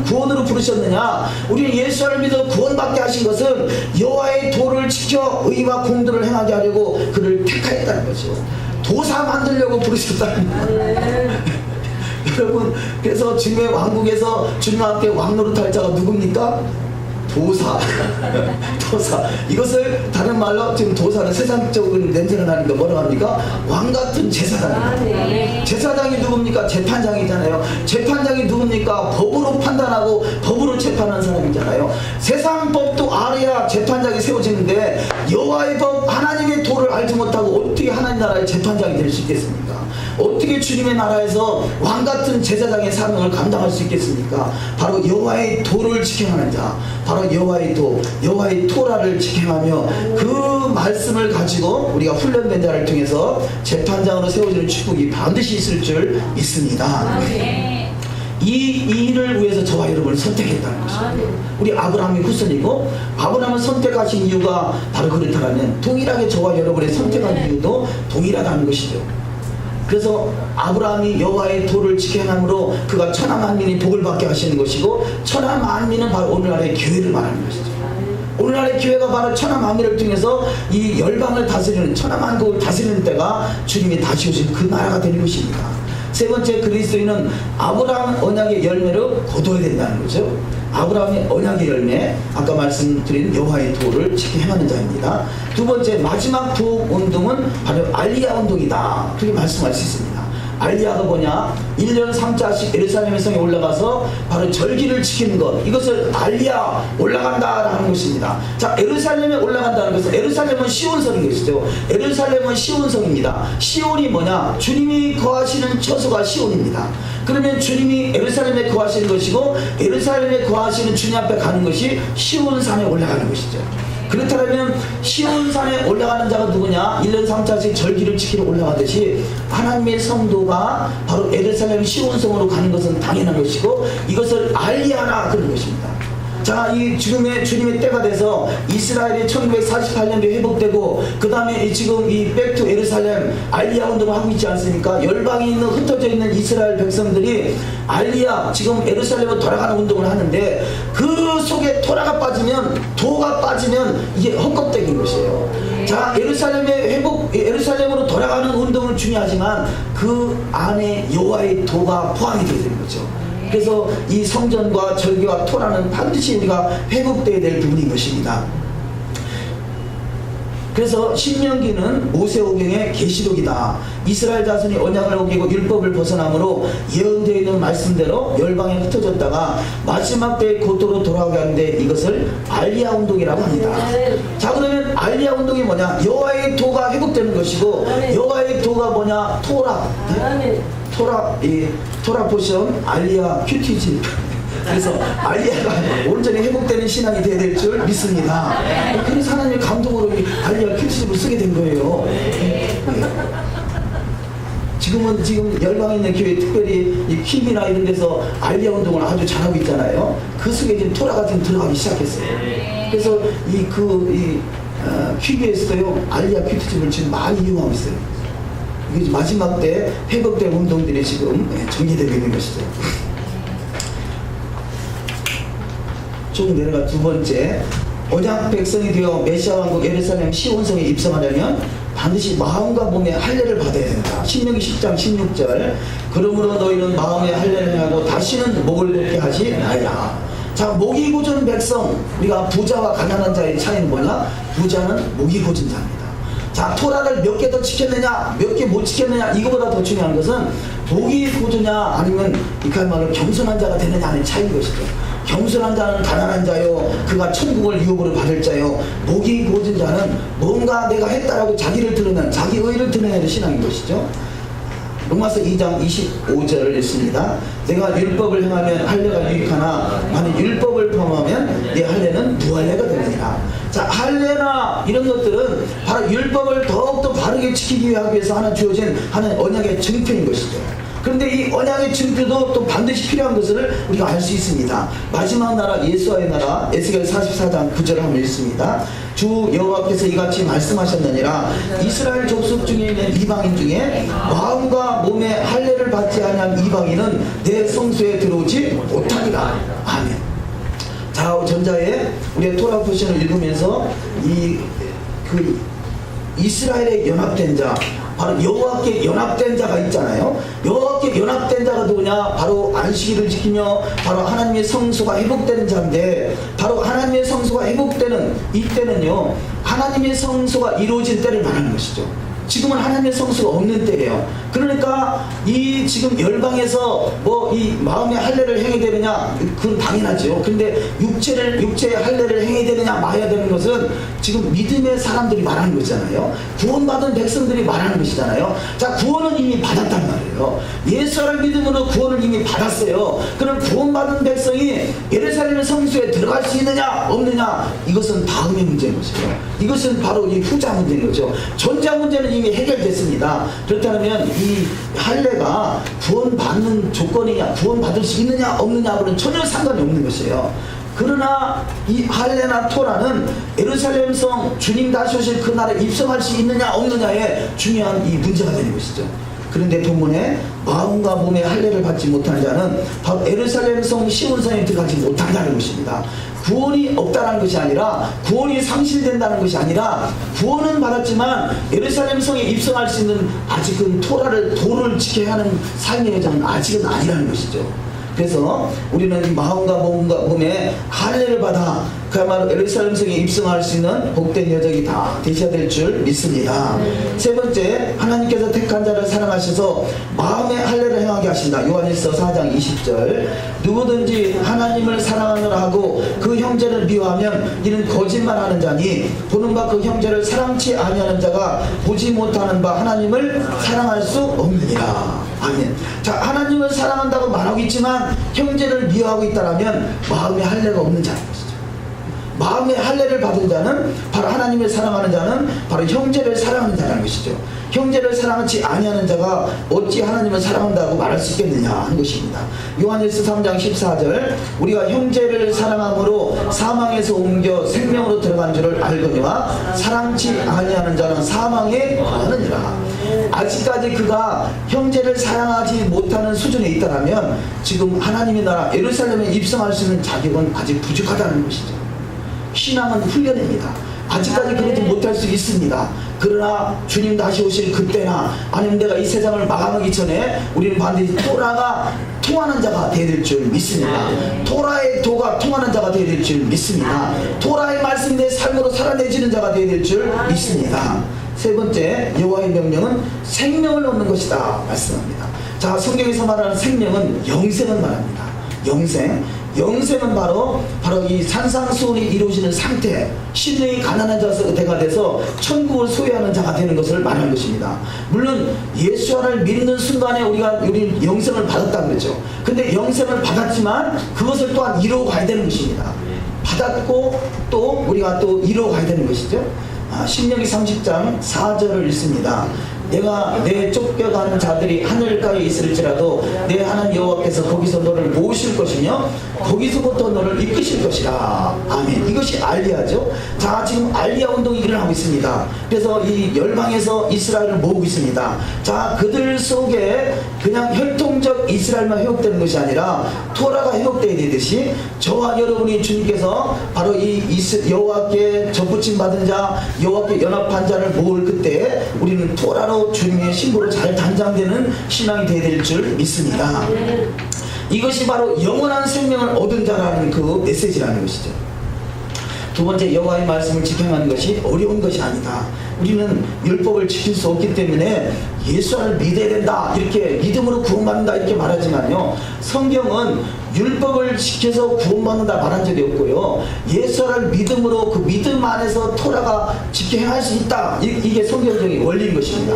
구원으로 부르셨느냐? 우리는 예수를 믿어 구원받게 하신 것은 여호와의 도를 지켜 의와 공도를 행하게 하려고 그를 택하였다는 거죠. 도사 만들려고 부르셨다는 거예요. 여러분, 그래서 주님의 왕국에서 주님과 함께 왕노릇할 자가 누굽니까? 도사. 도사. 이것을 다른 말로 지금 도사는 세상적인 냄새가 나니까 뭐라고 합니까? 왕같은 제사장입니다. 제사장이 누굽니까? 재판장이잖아요. 재판장이 누굽니까? 법으로 판단하고 법으로 재판하는 사람이잖아요. 세상 법도 알아야 재판장이 세워지는데 여호와의 법 하나님의 도를 알지 못하고 어떻게 하나님 나라의 재판장이 될 수 있겠습니까? 어떻게 주님의 나라에서 왕같은 제사장의 사명을 감당할 수 있겠습니까? 바로 여호와의 도를 지켜하는 자, 바로 여호와의 도, 여호와의 토라를 지켜하며 그 말씀을 가지고 우리가 훈련된 자를 통해서 재판장으로 세워지는 축복이 반드시 있을 줄 믿습니다. 이 일을 위해서 저와 여러분을 선택했다는 것입니다. 우리 아브라함의 후손이고 아브라함을 선택하신 이유가 바로 그렇다면 동일하게 저와 여러분의 선택한 이유도 동일하다는 것이죠. 그래서 아브라함이 여호와의 도를 지켜 행함으로 그가 천하 만민이 복을 받게 하시는 것이고 천하 만민은 바로 오늘날의 교회를 말하는 것이죠. 오늘날의 교회가 바로 천하 만민을 통해서 이 열방을 다스리는 천하 만국을 다스리는 때가 주님이 다시 오신 그 나라가 되는 것입니다. 세 번째, 그리스도인은 아브라함 언약의 열매로 거둬야 된다는 거죠. 아브라함의 언약의 열매, 아까 말씀드린 여호와의 도를 지켜 행하는 자입니다. 두 번째, 마지막 부흥 운동은 바로 알리야 운동이다. 그렇게 말씀할 수 있습니다. 알리야가 뭐냐? 1년 3차씩 예루살렘 성에 올라가서 바로 절기를 지키는 것, 이것을 알리야 올라간다라는 것입니다. 자, 예루살렘에 올라간다는 것은 예루살렘은 시온성인 것이죠. 예루살렘은 시온성입니다. 시온이 뭐냐? 주님이 거하시는 처소가 시온입니다. 그러면 주님이 예루살렘에 거하시는 것이고 예루살렘에 거하시는 주님 앞에 가는 것이 시온산에 올라가는 것이죠. 그렇다면 시온산에 올라가는 자가 누구냐? 1년 3차씩 절기를 지키러 올라가듯이 하나님의 성도가 바로 예루살렘 시온성으로 가는 것은 당연한 것이고 이것을 알리야라 그런 것입니다. 자, 이 지금의 주님의 때가 돼서 이스라엘이 1948년도에 회복되고 그 다음에 지금 이 백투 예루살렘 알리야 운동을 하고 있지 않습니까? 열방에 있는 흩어져 있는 이스라엘 백성들이 알리야 지금 예루살렘으로 돌아가는 운동을 하는데 그 속에 토라가 빠지면 도가 빠지면 이게 헛것대기인 것이에요. 자, 예루살렘으로 돌아가는 운동은 중요하지만 그 안에 여호와의 도가 포함이 되어 있는 거죠. 그래서 이 성전과 절기와 토라는 반드시 우리가 회복되어야 될 부분인 것입니다. 그래서 신명기는 모세오경의 계시록이다. 이스라엘 자손이 언약을 어기고 율법을 벗어남으로 예언되어 있는 말씀대로 열방에 흩어졌다가 마지막 때의 고토로 돌아오게 하는데 이것을 알리야 운동이라고 합니다. 자, 그러면 알리야 운동이 뭐냐? 여호와의 도가 회복되는 것이고 여호와의 도가 뭐냐? 토라. 토라 포션 알리야 큐티지. 그래서 알리야가 온전히 회복되는 신앙이 되어야 될 줄 믿습니다. 그래서 하나님의 감동으로 알리야 큐티집을 쓰게 된 거예요. 지금 열방에 있는 교회 특별히 이 킵이나 이런 데서 알리야 운동을 아주 잘하고 있잖아요. 그 속에 지금 토라가 지금 들어가기 시작했어요. 그래서 킵에서도요 알리야 큐티집을 지금 많이 이용하고 있어요. 이게 마지막 때 회복된 운동들이 지금 전개되고 있는 것이죠. 조금 내려가 두 번째, 언약 백성이 되어 메시아 왕국 예루살렘 시온성에 입성하려면 반드시 마음과 몸의 할례를 받아야 된다. 신명기 10장 16절. 그러므로 너희는 마음의 할례를 하고 다시는 목을 높게 하지 말라. 자, 목이 고전 백성, 우리가 부자와 가난한 자의 차이는 뭐냐? 부자는 목이 고전 자입니다. 자, 토라를 몇 개 더 지켰느냐, 몇 개 못 지켰느냐, 이거보다 더 중요한 것은 목이 고주냐 아니면 이칼말로 겸손한 자가 되느냐 하는 차이인 것이죠. 겸손한 자는 가난한 자요, 그가 천국을 유업으로 받을 자요, 목이 고진 자는 뭔가 내가 했다라고 자기를 드러내는, 자기 의를 드러내는 신앙인 것이죠. 로마서 2장 25절을 읽습니다. 내가 율법을 행하면 할례가 유익하나 만약 율법을 범하면 내 할례는 무할례가 되느니라. 자, 할례나 이런 것들은 바로 율법을 더욱더 바르게 지키기 위해서 하나 주어진 하나의 언약의 증표인 것이죠. 그런데 이 언약의 증표도 또 반드시 필요한 것을 우리가 알 수 있습니다. 마지막 나라 예수와의 나라 에스겔 44장 9절을 한번 읽습니다. 주 여호와께서 이같이 말씀하셨느니라. 이스라엘 족속 중에 있는 이방인 중에 마음과 몸의 할례를 받지 아니한 이방인은 내 성소에 들어오지 못하리라. 아멘. 자, 전자에 우리의 토라 포션을 읽으면서 이스라엘의 연합된 자, 바로 여호와께 연합된 자가 있잖아요. 여호와께 연합된 자가 누구냐? 바로 안식일을 지키며 바로 하나님의 성소가 회복되는 자인데, 바로 하나님의 성소가 회복되는 이때는요, 하나님의 성소가 이루어진 때를 말하는 것이죠. 지금은 하나님의 성수가 없는 때예요. 그러니까 이 지금 열방에서 뭐 이 마음의 할례를 행해야 되느냐, 그건 당연하죠. 근데 육체의 할례를 행해야 되느냐 마야 되는 것은 지금 믿음의 사람들이 말하는 거잖아요. 구원받은 백성들이 말하는 것이잖아요. 자, 구원은 이미 받았단 말이에요. 예수를 믿음으로 구원을 이미 받았어요. 그럼 구원받은 백성이 예루살렘 성수에 들어갈 수 있느냐 없느냐, 이것은 다음의 문제인 것이에요. 이것은 바로 이 후자 문제인 거죠. 전자 문제는 이미 해결됐습니다. 그렇다면 이 할례가 구원받는 조건이냐, 구원받을 수 있느냐 없느냐하고는 전혀 상관이 없는 것이에요. 그러나 이 할례나 토라는 예루살렘성 주님 다시 오실 그날에 입성할 수 있느냐 없느냐에 중요한 이 문제가 되는 것이죠. 그런데 본문에 마음과 몸의 할례를 받지 못한 자는 바로 예루살렘성 시온성에 들어가지 못한다는 것입니다. 구원이 없다는 것이 아니라, 구원이 상실된다는 것이 아니라, 구원은 받았지만 예루살렘 성에 입성할 수 있는 아직은 도를 지켜야 하는 삶의 여정은 아직은 아니라는 것이죠. 그래서 우리는 마음과 몸에 할례를 받아 그야말로 예루살렘 성에 입성할 수 있는 복된 여정이 다 되셔야 될 줄 믿습니다. 세 번째, 하나님께서 택한 자를 사랑하셔서 마음의 할례를 행하게 하신다. 요한일서 4장 20절. 누구든지 하나님을 사랑하느라 하고 그 형제를 미워하면 이는 거짓말하는 자니 보는 바 그 형제를 사랑치 아니하는 자가 보지 못하는 바 하나님을 사랑할 수 없느니라. 아멘. 자, 하나님을 사랑한다고 말하고 있지만 형제를 미워하고 있다라면 마음의 할례가 없는 자인 것이죠. 마음의 할례를 받은 자는 바로 하나님을 사랑하는 자는 바로 형제를 사랑하는 자라는 것이죠. 형제를 사랑하지 아니하는 자가 어찌 하나님을 사랑한다고 말할 수 있겠느냐 하는 것입니다. 요한일서 3장 14절 우리가 형제를 사랑함으로 사망에서 옮겨 생명으로 들어간 줄을 알거니와 사랑치 아니하는 자는 사망에 거하느니라. 아직까지 그가 형제를 사랑하지 못하는 수준에 있다면 지금 하나님의 나라 예루살렘에 입성할 수 있는 자격은 아직 부족하다는 것이죠. 신앙은 훈련입니다. 아직까지 그러지 못할 수 있습니다. 그러나 주님 다시 오실 그때나 아니면 내가 이 세상을 마감하기 전에 우리는 반드시 토라가 통하는 자가 되어야 될 줄 믿습니다. 토라의 도가 통하는 자가 되어야 될 줄 믿습니다. 토라의 말씀이 내 삶으로 살아내지는 자가 되어야 될 줄 믿습니다. 세 번째, 여호와의 명령은 생명을 얻는 것이다 말씀합니다. 자, 성경에서 말하는 생명은 영생을 말합니다. 영생은 바로 이 산상수훈이 이루어지는 상태, 심령이 가난한 자가 돼서 천국을 소유하는 자가 되는 것을 말하는 것입니다. 물론 예수를 믿는 순간에 우리 영생을 받았다 그랬죠. 근데 영생을 받았지만 그것을 또한 이루어 가야 되는 것입니다. 받았고 또 우리가 또 이루어 가야 되는 것이죠. 신명기 30장 4절을 읽습니다. 내가 내 쫓겨가는 자들이 하늘가에 있을지라도 내 하나님 여호와께서 거기서 너를 모으실 것이며 거기서부터 너를 이끄실 것이라. 아멘. 이것이 알리야죠. 자, 지금 알리야 운동이 일어나고 있습니다. 그래서 이 열방에서 이스라엘을 모으고 있습니다. 자, 그들 속에 그냥 혈통적 이스라엘만 회복되는 것이 아니라 토라가 회복되어야 되듯이 저와 여러분이 주님께서 바로 이 여호와께 접붙임 받은 자, 여호와께 연합한 자를 모을 그때 우리는 토라로 주님의 신부로 잘 단장되는 신앙이 되어야 될 줄 믿습니다. 이것이 바로 영원한 생명을 얻은 자라는 그 메시지라는 것이죠. 두 번째, 여호와의 말씀을 지켜가는 것이 어려운 것이 아니다. 우리는 율법을 지킬 수 없기 때문에 예수를 믿어야 된다, 이렇게 믿음으로 구원받는다 이렇게 말하지만요, 성경은 율법을 지켜서 구원받는다 말한 적이 없고요, 예수를 믿음으로 그 믿음 안에서 토라가 지켜 행할 수 있다, 이게 성경적인 원리인 것입니다.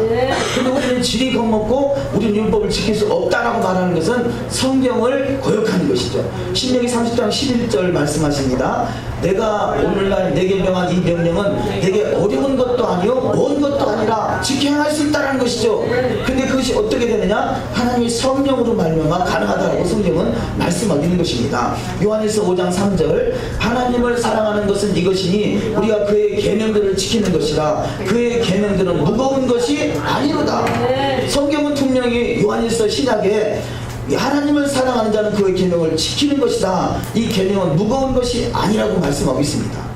근데 우리는 질이 겁먹고 우리는 율법을 지킬 수 없다라고 말하는 것은 성경을 거역하는 것이죠. 신명기 30장 11절 말씀하십니다. 내가 오늘날 내게 명한 이 명령은 내게 어려운 것도 아니요 먼 것도 아니라 지켜 행할 수 있다는 것이죠. 근데 그것이 어떻게 되느냐? 하나님의 성령으로 말미암아 가능하다고 성경은 말씀하고 있는 것입니다. 요한일서 5장 3절 하나님을 사랑하는 것은 이것이니 우리가 그의 계명들을 지키는 것이라. 그의 계명들은 무거운 것이 아니로다. 성경은 분명히 요한일서 신약에 하나님을 사랑하는 자는 그의 계명을 지키는 것이다. 이 계명은 무거운 것이 아니라고 말씀하고 있습니다.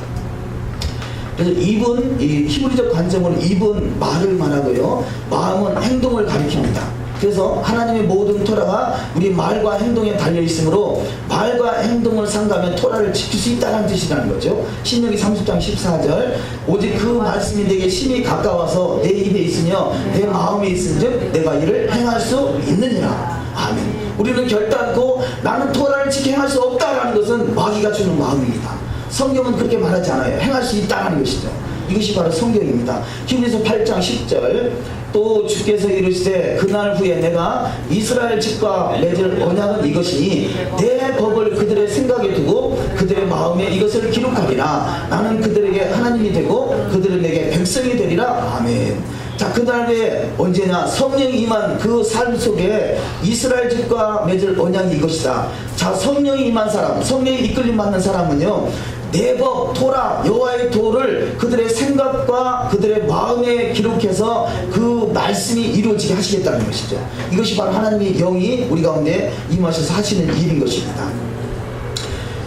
그래서 입은, 이 히브리적 관점은 입은 말을 말하고요, 마음은 행동을 가리킵니다. 그래서 하나님의 모든 토라가 우리 말과 행동에 달려있으므로 말과 행동을 상가하면 토라를 지킬 수 있다는 뜻이라는 거죠. 신명기 30장 14절 오직 그 말씀이 내게 심히 가까워서 내 입에 있으며 내 마음에 있은즉 내가 이를 행할 수 있느니라. 아멘. 우리는 결단코 나는 토라를 지켜 행할 수 없다라는 것은 마귀가 주는 마음입니다. 성경은 그렇게 말하지 않아요. 행할 수 있다는 것이죠. 이것이 바로 성경입니다. 히브리서 8장 10절 또 주께서 이르시되 그날 후에 내가 이스라엘 집과 맺을 언약은 이것이니 내 법을 그들의 생각에 두고 그들의 마음에 이것을 기록하리라. 나는 그들에게 하나님이 되고 그들은 내게 백성이 되리라. 아멘. 자, 그날에 언제냐? 성령이 임한 그 삶 속에 이스라엘 집과 맺을 언약이 이것이다. 자, 성령이 임한 사람, 성령이 이끌림 받는 사람은요, 내 법, 토라, 여호와의 도를 그들의 생각과 그들의 마음에 기록해서 그 말씀이 이루어지게 하시겠다는 것이죠. 이것이 바로 하나님의 영이 우리 가운데 임하셔서 하시는 일인 것입니다.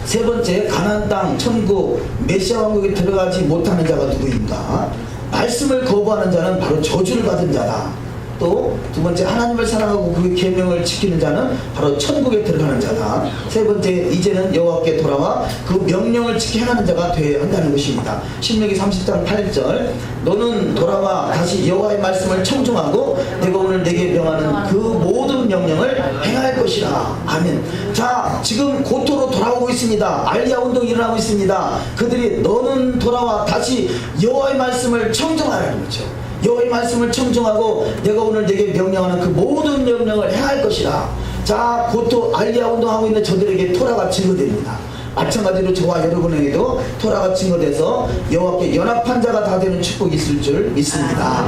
세 번째, 가나안 땅, 천국, 메시아 왕국에 들어가지 못하는 자가 누구인가? 말씀을 거부하는 자는 바로 저주를 받은 자다. 또 두 번째, 하나님을 사랑하고 그 계명을 지키는 자는 바로 천국에 들어가는 자다. 세 번째, 이제는 여호와께 돌아와 그 명령을 지켜 행하는 자가 되어야 한다는 것입니다. 신명기 30장 8절 너는 돌아와 다시 여호와의 말씀을 청종하고 내가 오늘 내게 명하는 그 모든 명령을 행할 것이라. 아멘. 자, 지금 고토로 돌아오고 있습니다. 알리야 운동이 일어나고 있습니다. 그들이 너는 돌아와 다시 여호와의 말씀을 청종하라는 거죠. 여호와의 말씀을 청종하고 내가 오늘 내게 명령하는 그 모든 명령을 행할 것이라. 자, 고토 알리야 운동하고 있는 저들에게 토라가 증거됩니다. 마찬가지로 저와 여러분에게도 토라가 증거돼서 여호와께 연합한 자가 다 되는 축복이 있을 줄 믿습니다.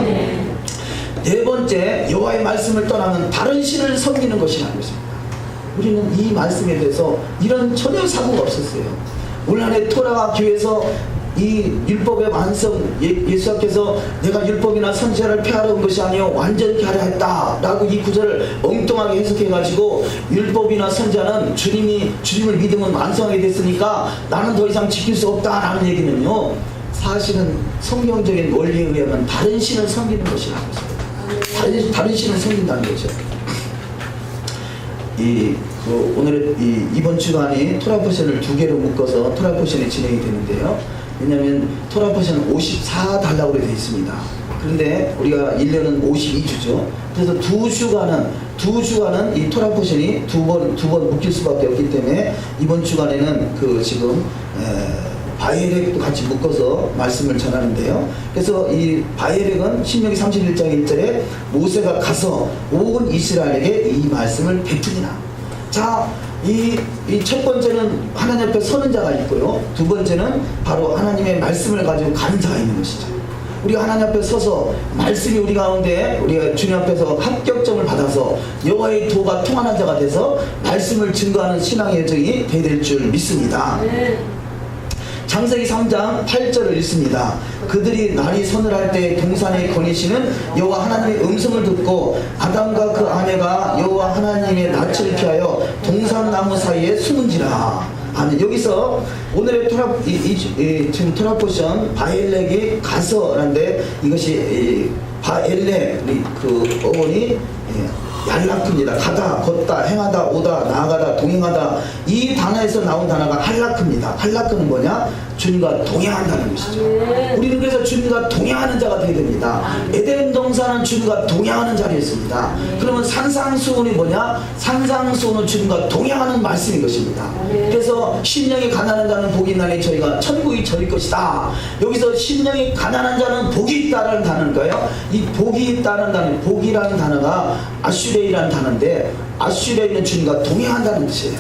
네 번째, 여호와의 말씀을 떠나면 다른 신을 섬기는 것이라는 것입니다. 우리는 이 말씀에 대해서 이런 전혀 사고가 없었어요. 올 한해 토라가 교회에서 이 율법의 완성, 예수께서 내가 율법이나 선지자를 폐하러 온 것이 아니요 완전케 하려 했다 라고 이 구절을 엉뚱하게 해석해가지고 율법이나 선지자는 주님을 믿으면 완성하게 됐으니까 나는 더 이상 지킬 수 없다 라는 얘기는요, 사실은 성경적인 원리에 의하면 다른 신을 섬기는 것이라는 것입니다. 다른 신을 섬긴다는 거죠. 오늘의 이번 주간이 토라 포션을 2개로 묶어서 토라 포션이 진행이 되는데요. 왜냐하면 토라 포션은 54달라고 되어 있습니다. 그런데 우리가 1년은 52주죠. 그래서 2주간은 이 토라 포션이 두 번 묶일 수밖에 없기 때문에 이번 주간에는 지금 바엘렉도 같이 묶어서 말씀을 전하는데요. 그래서 이 바엘렉은 신명기 31장 1절에 모세가 가서 온 이스라엘에게 이 말씀을 베푸니라. 자, 이 첫 번째는 하나님 앞에 서는 자가 있고요. 두 번째는 바로 하나님의 말씀을 가지고 가는 자가 있는 것이죠. 우리가 하나님 앞에 서서 말씀이 우리 가운데 우리가 주님 앞에서 합격점을 받아서 여호와의 도가 통하는 자가 돼서 말씀을 증거하는 신앙의 여정이 될 줄 믿습니다. 창세기 3장 8절을 읽습니다. 그들이 날이 서늘할 때 동산에 거니시는 여호와 하나님의 음성을 듣고 아담과 그 아내가 여호와 하나님의 낯을 피하여 동산나무 사이에 숨은지라. 아멘. 여기서 오늘의 지금 토라 포션 바엘렉이 가서라는데 이것이 바엘렉 그 어원이 얄라크입니다. 가다, 걷다, 행하다, 오다, 나아가다, 동행하다. 이 단어에서 나온 단어가 할라크입니다. 할라크는 뭐냐? 주님과 동행한다는 것이죠. 우리는 그래서 주님과 동행하는 자가 되게 됩니다. 에덴 동산은 주님과 동행하는 자리였습니다. 그러면 산상수훈이 뭐냐? 산상수훈은 주님과 동행하는 말씀인 것입니다. 그래서 심령이 가난한 자는 복이 있나니 저희가 천국이 저희 것이다. 여기서 심령이 가난한 자는 복이 있다라는 단어인가요? 이 복이 있다는 단어, 복이라는 단어가 아슈레이라는 단어인데 아슈레이는 주님과 동행한다는 뜻이에요.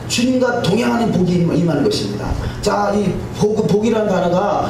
주님과 동행하는 복이 임하는 것입니다. 자, 이 복이라는 단어가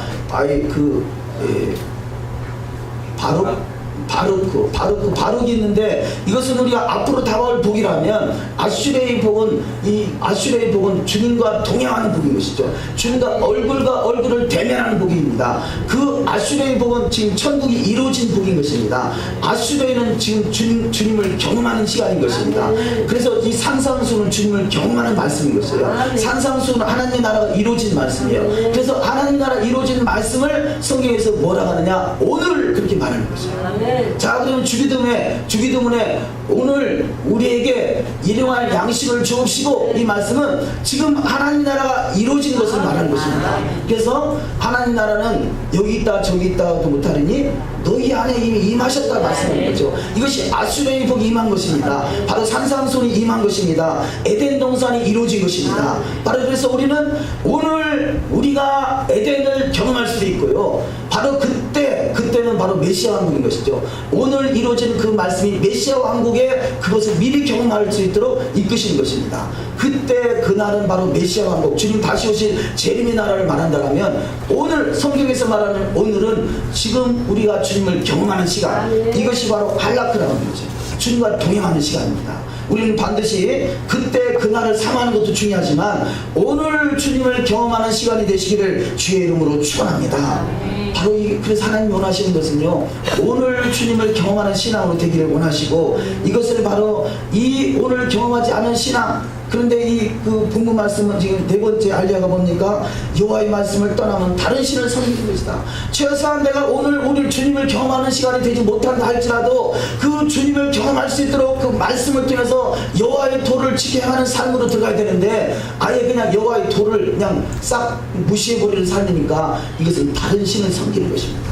바룩이 있는데 이것은 우리가 앞으로 다가올 복이라면 아슈레의 복은 주님과 동행하는 복인 것이죠. 주님과 얼굴과 얼굴을 대면하는 복입니다. 그 아슈레의 복은 지금 천국이 이루어진 복인 것입니다. 아슈레는 지금 주님을 경험하는 시간인 것입니다. 그래서 이 산상수는 주님을 경험하는 말씀인 것이에요. 산상수는 하나님의 나라가 이루어진 말씀이에요. 그래서 하나님 나라 이루어진 말씀을 성경에서 뭐라고 하느냐? 오늘 그렇게 말하는 것이에요. 자, 그러면 주기도문에 오늘 우리에게 일용할 양식을 주옵시고, 이 말씀은 지금 하나님 나라가 이루어진 것을 말하는 것입니다. 그래서 하나님 나라는 여기 있다 저기 있다도 못하리니 너희 안에 이미 임하셨다 말씀하는 거죠. 이것이 아수레의 복이 임한 것입니다. 바로 산상손이 임한 것입니다. 에덴 동산이 이루어진 것입니다. 바로 그래서 우리는 오늘 우리가 에덴을 경험할 수도 있고요. 바로 그때는 바로 메시아 왕국인 것이죠. 오늘 이루어진 그 말씀이 메시아 왕국에 그것을 미리 경험할 수 있도록 이끄신 것입니다. 그때 그날은 바로 메시아 왕국, 주님 다시 오실 재림의 나라를 말한다면, 오늘 성경에서 말하는 오늘은 지금 우리가 주님을 경험하는 시간, 이것이 바로 할라크라는 거죠. 주님과 동행하는 시간입니다. 우리는 반드시 그때 그날을 삼하는 것도 중요하지만 오늘 주님을 경험하는 시간이 되시기를 주의 이름으로 축원합니다. 바로 그래서 하나님이 원하시는 것은요, 오늘 주님을 경험하는 신앙으로 되기를 원하시고, 이것을 바로 이 오늘 경험하지 않은 신앙, 그런데 그 본문 말씀은 지금 네 번째 알리아가 뭡니까? 여호와의 말씀을 떠나면 다른 신을 섬기는 것이다. 최소한 내가 오늘 주님을 경험하는 시간이 되지 못한다 할지라도 그 주님을 경험할 수 있도록 그 말씀을 통해서 여호와의 도를 지켜가는 삶으로 들어가야 되는데, 아예 그냥 여호와의 도를 그냥 싹 무시해버리는 삶이니까 이것은 다른 신을 섬기는 것입니다.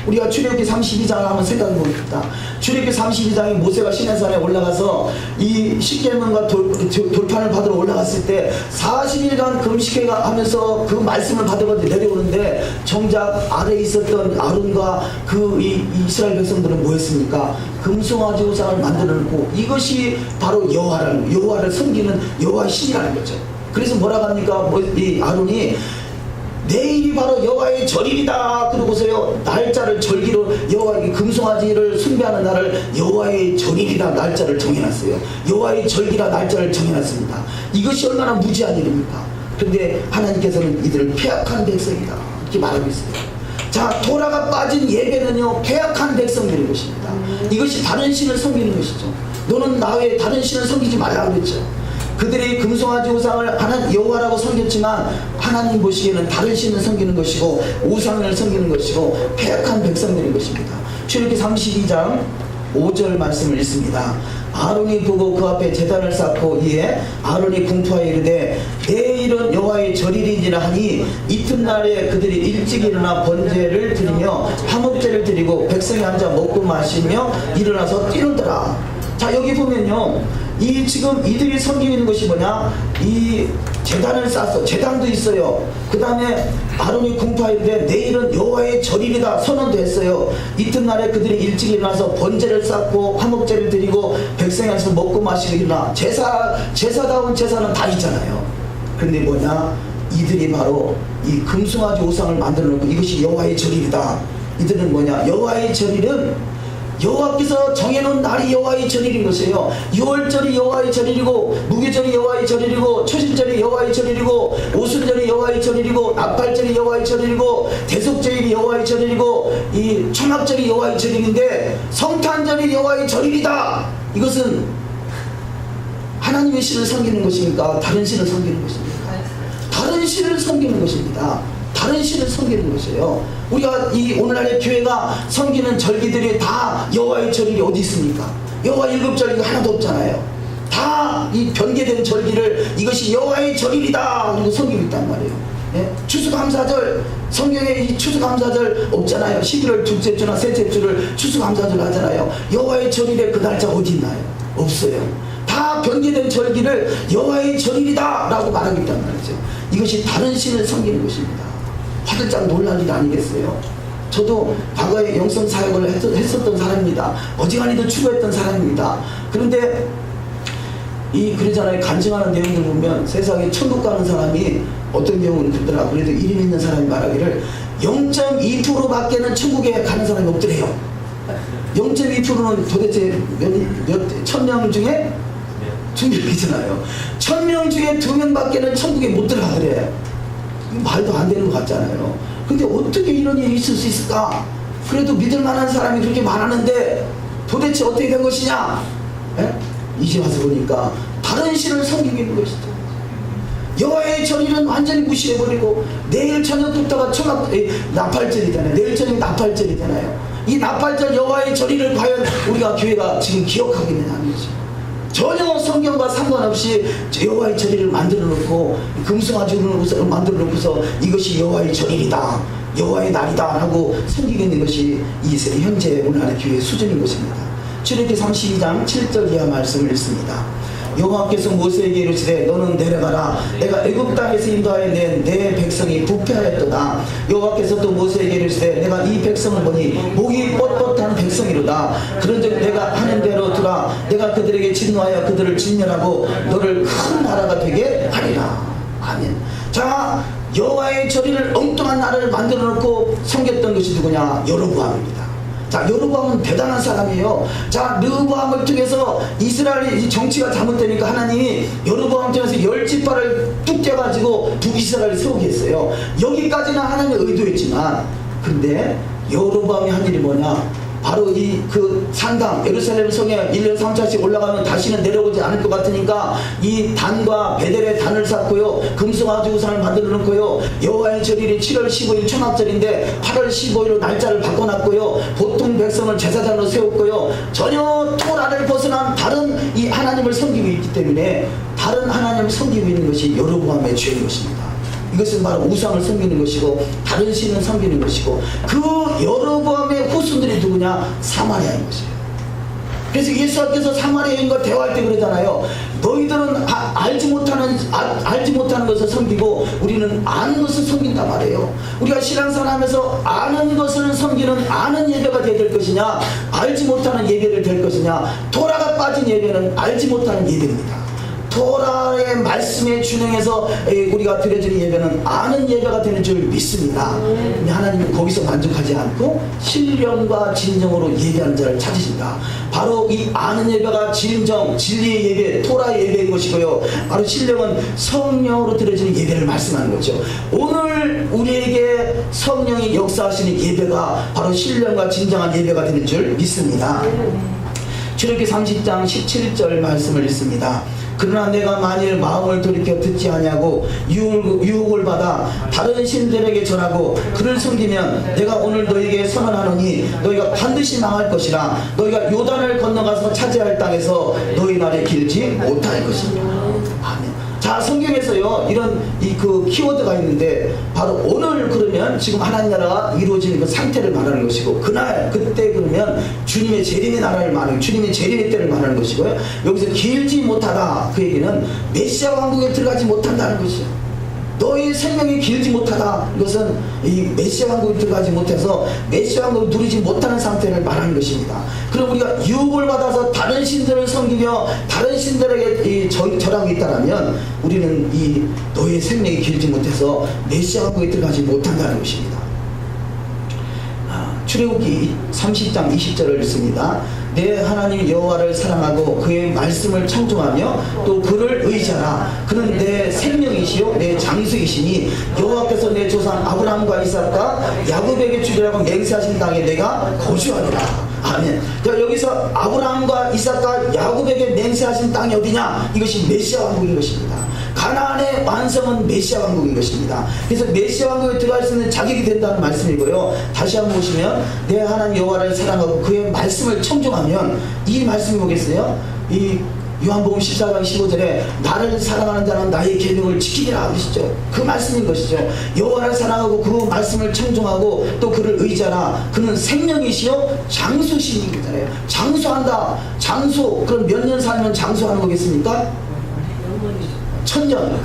우리가 출애굽기 32장을 한번 생각해 봅니다. 출애굽기 32장에 모세가 시내산에 올라가서 이 십계명과 돌판을 받으러 올라갔을 때 40일간 금식회 하면서 그 말씀을 받아가지고 내려오는데, 정작 아래에 있었던 아론과 그 이스라엘 백성들은 뭐 했습니까? 금송아지 우상을 만들어 놓고, 이것이 바로 여호와를 섬기는 여호와의 신이라는 거죠. 그래서 뭐라고 합니까? 이 아론이 내일이 바로 여호와의 절일이다. 그러고서요 날짜를 절기로 여호와의 금송아지를 숭배하는 날을 여호와의 절일이라 날짜를 정해놨어요. 여호와의 절기라 날짜를 정해놨습니다. 이것이 얼마나 무지한 일입니까? 그런데 하나님께서는 이들을 패악한 백성이다 이렇게 말하고 있어요. 자, 토라가 빠진 예배는요 패악한 백성들인 것입니다. 이것이 다른 신을 섬기는 것이죠. 너는 나 외에 다른 신을 섬기지 말라고 그랬죠. 그들이 금송아지 우상을 하나님 여호와라고 섬겼지만 하나님 보시기에는 다른 신을 섬기는 것이고 우상을 섬기는 것이고 패악한 백성들인 것입니다. 출애굽기 32장 5절 말씀을 읽습니다. 아론이 보고 그 앞에 제단을 쌓고 이에 아론이 궁포하여 이르되 내일은 여호와의 절일이니라 하니 이튿날에 그들이 일찍 일어나 번제를 드리며 화목제를 드리고 백성이 앉아 먹고 마시며 일어나서 뛰놀더라. 자, 여기 보면요 이 지금 이들이 섬기고 있는 것이 뭐냐, 이 제단을 쌓았어. 제단도 있어요. 그 다음에 아론이 궁파이르되 내일은 여호와의 절일이다 선언도 했어요. 이튿날에 그들이 일찍 일어나서 번제를 쌓고 화목제를 드리고 백성이 앉아서 먹고 마시고 일어나. 제사다운 제사는 다 있잖아요. 근데 뭐냐, 이들이 바로 이 금송아지 우상을 만들어 놓고 이것이 여호와의 절일이다. 이들은 뭐냐, 여호와의 절일은 여호와께서 정해놓은 날이 여호와의 절일인 것이에요. 6월절이 여호와의 절일이고 무교절이 여호와의 절일이고 초실절이 여호와의 절일이고 오순절이 여호와의 절일이고 나팔절이 여호와의 절일이고 대속절이 여호와의 절일이고 이 초막절이 여호와의 절일인데 성탄절이 여호와의 절일이다. 이것은 하나님의 신을 섬기는 것입니까? 다른 신을 섬기는 것입니까? 다른 신을 섬기는 것입니다. 다른 신을 섬기는 것이에요. 우리가 이 오늘날의 교회가 섬기는 절기들이 다 여호와의 절일이 어디 있습니까? 여호와 일곱절기가 하나도 없잖아요. 다 이 변개된 절기를 이것이 여호와의 절일이다 그리고 섬기고 있단 말이에요. 예? 추수감사절, 성경에 이 추수감사절 없잖아요. 11월 둘째 주나 셋째 주를 추수감사절 하잖아요. 여호와의 절일에 그 날짜 어디 있나요? 없어요. 다 변개된 절기를 여호와의 절일이다 라고 말하고 있단 말이죠. 이것이 다른 신을 섬기는 것입니다. 화들짝 놀랄 일 아니겠어요? 저도 과거에 영성 사역을 했었던 사람입니다. 어지간히도 추구했던 사람입니다. 그런데 그러잖아요. 간증하는 내용을 보면 세상에 천국 가는 사람이 어떤 경우는 그러더라. 그래도 이름 있는 사람이 말하기를 0.2%밖에는 천국에 가는 사람이 없더래요. 0.2%는 도대체 몇 1000명 중에 2명이잖아요. 1000명 중에 2명밖에는 천국에 못 들어가더래. 말도 안 되는 것 같잖아요. 근데 어떻게 이런 일이 있을 수 있을까? 그래도 믿을 만한 사람이 그렇게 많았는데 도대체 어떻게 된 것이냐? 에? 이제 와서 보니까 다른 신을 섬기고 있는 것이죠. 여호와의 절일은 완전히 무시해버리고 내일 저녁부터가 나팔절이잖아요. 내일 저녁 나팔절이잖아요. 이 나팔절 여호와의 절일을 과연 우리가 교회가 지금 기억하고 있느냐는 거죠. 전혀 성경과 상관없이 여호와의 절일을 만들어 놓고 금송아지 우상을 만들어 놓고서 이것이 여호와의 절일이다, 여호와의 날이다 하고 섬기고 있는 것이 이 현재 오늘날의 교회의 수준인 것입니다. 출애굽기 32장 7절 이하 말씀을 읽습니다. 여호와께서 모세에게 이르시되 너는 내려가라. 내가 애굽 땅에서 인도하여 낸 내 백성이 부패하였도다. 여호와께서 또 모세에게 이르시되 내가 이 백성을 보니 목이 뻣뻣한 백성이로다. 그런즉 내가 하는 대로 두라. 내가 그들에게 진노하여 그들을 진멸하고 너를 큰 나라가 되게 하리라. 아멘. 자, 여호와의 절일을 엉뚱한 나라를 만들어 놓고 섬겼던 것이 누구냐? 여로보암입니다. 자, 여로보암은 대단한 사람이에요. 자, 르호보암을 통해서 이스라엘의 정치가 잘못되니까 하나님이 여로보암을 통해서 10지파를 뚝 떼가지고 북이스라엘을 세우게 했어요. 여기까지는 하나님의 의도였지만, 근데 여로보암이 한 일이 뭐냐? 바로 그 산당 예루살렘 성에 1년 3차씩 올라가면 다시는 내려오지 않을 것 같으니까 이 단과 베델의 단을 쌓고요, 금송아지 우상을 만들어 놓고요, 여호와의 절일이 7월 15일 초막절인데 8월 15일로 날짜를 바꿔놨고요, 보통 백성을 제사장으로 세웠고요, 전혀 토라를 벗어난 다른 이 하나님을 섬기고 있기 때문에 다른 하나님을 섬기고 있는 것이 여로보암의 죄인 것입니다. 이것은 바로 우상을 섬기는 것이고 다른 신을 섬기는 것이고, 그 여로보암의 후손들이 누구냐? 사마리아인 것이에요. 그래서 예수님께서 사마리아인과 대화할 때 그러잖아요. 너희들은 알지 못하는 것을 섬기고 우리는 아는 것을 섬긴단 말이에요. 우리가 신앙생활 하면서 아는 것을 섬기는 아는 예배가 될 것이냐, 알지 못하는 예배를 될 것이냐. 토라가 빠진 예배는 알지 못하는 예배입니다. 토라의 말씀에 준행해서 우리가 드려지는 예배는 아는 예배가 되는 줄 믿습니다. 근데 하나님은 거기서 만족하지 않고 신령과 진정으로 예배하는 자를 찾으신다. 바로 이 아는 예배가 진정, 진리의 예배, 토라의 예배인 것이고요. 바로 신령은 성령으로 드려지는 예배를 말씀하는 거죠. 오늘 우리에게 성령이 역사하시는 예배가 바로 신령과 진정한 예배가 되는 줄 믿습니다. 출애굽기 30장 17절 말씀을 읽습니다. 그러나 내가 만일 마음을 돌이켜 듣지 아니하고 유혹을 받아 다른 신들에게 절하고 그를 섬기면 내가 오늘 너에게 선언하노니 너희가 반드시 망할 것이라. 너희가 요단을 건너가서 차지할 땅에서 너희 날에 길지 못할 것이다. 아멘. 자, 성경에서요 이런 그 키워드가 있는데 바로 오늘 그러면 지금 하나님 나라가 이루어지는 그 상태를 말하는 것이고, 그날 그때 그러면 주님의 재림의 나라를 말하는, 주님의 재림의 때를 말하는 것이고요. 여기서 길지 못하다 그 얘기는 메시아 왕국에 들어가지 못한다는 것이죠. 너희 생명이 길지 못하다, 이것은 이 메시아 왕국에 들어가지 못해서 메시아 왕국을 누리지 못하는 상태를 말하는 것입니다. 그럼 우리가 유혹을 받아서 다른 신들을 섬기며 다른 신들에게 절하고 있다면 우리는 이 너의 생명이 길지 못해서 메시아 왕국에 들어가지 못한다는 것입니다. 출애굽기 30장 20절을 읽습니다. 내 하나님 여호와를 사랑하고 그의 말씀을 청종하며 또 그를 의지하라. 그는 내 생명이시요 내 장수이시니 여호와께서 내 조상 아브라함과 이삭과 야곱에게 주리라고 맹세하신 땅에 내가 거주하리라. 아멘. 자, 여기서 아브라함과 이삭과 야곱에게 맹세하신 땅이 어디냐? 이것이 메시아 왕국인 것입니다. 가나안의 완성은 메시아 왕국인 것입니다. 그래서 메시아 왕국에 들어갈 수 있는 자격이 된다는 말씀이고요. 다시 한번 보시면 내 하나님 여호와를 사랑하고 그의 말씀을 청종하면, 이 말씀이 뭐겠어요? 이 요한복음 14장 15절에 나를 사랑하는 자는 나의 계명을 지키리라 하시죠. 그 말씀인 것이죠. 여호와를 사랑하고 그 말씀을 청종하고 또 그를 의지하라. 그는 생명이시요 장수시니 거잖아요. 장수한다. 장수. 그럼 몇 년 살면 장수하는 거겠습니까? 천년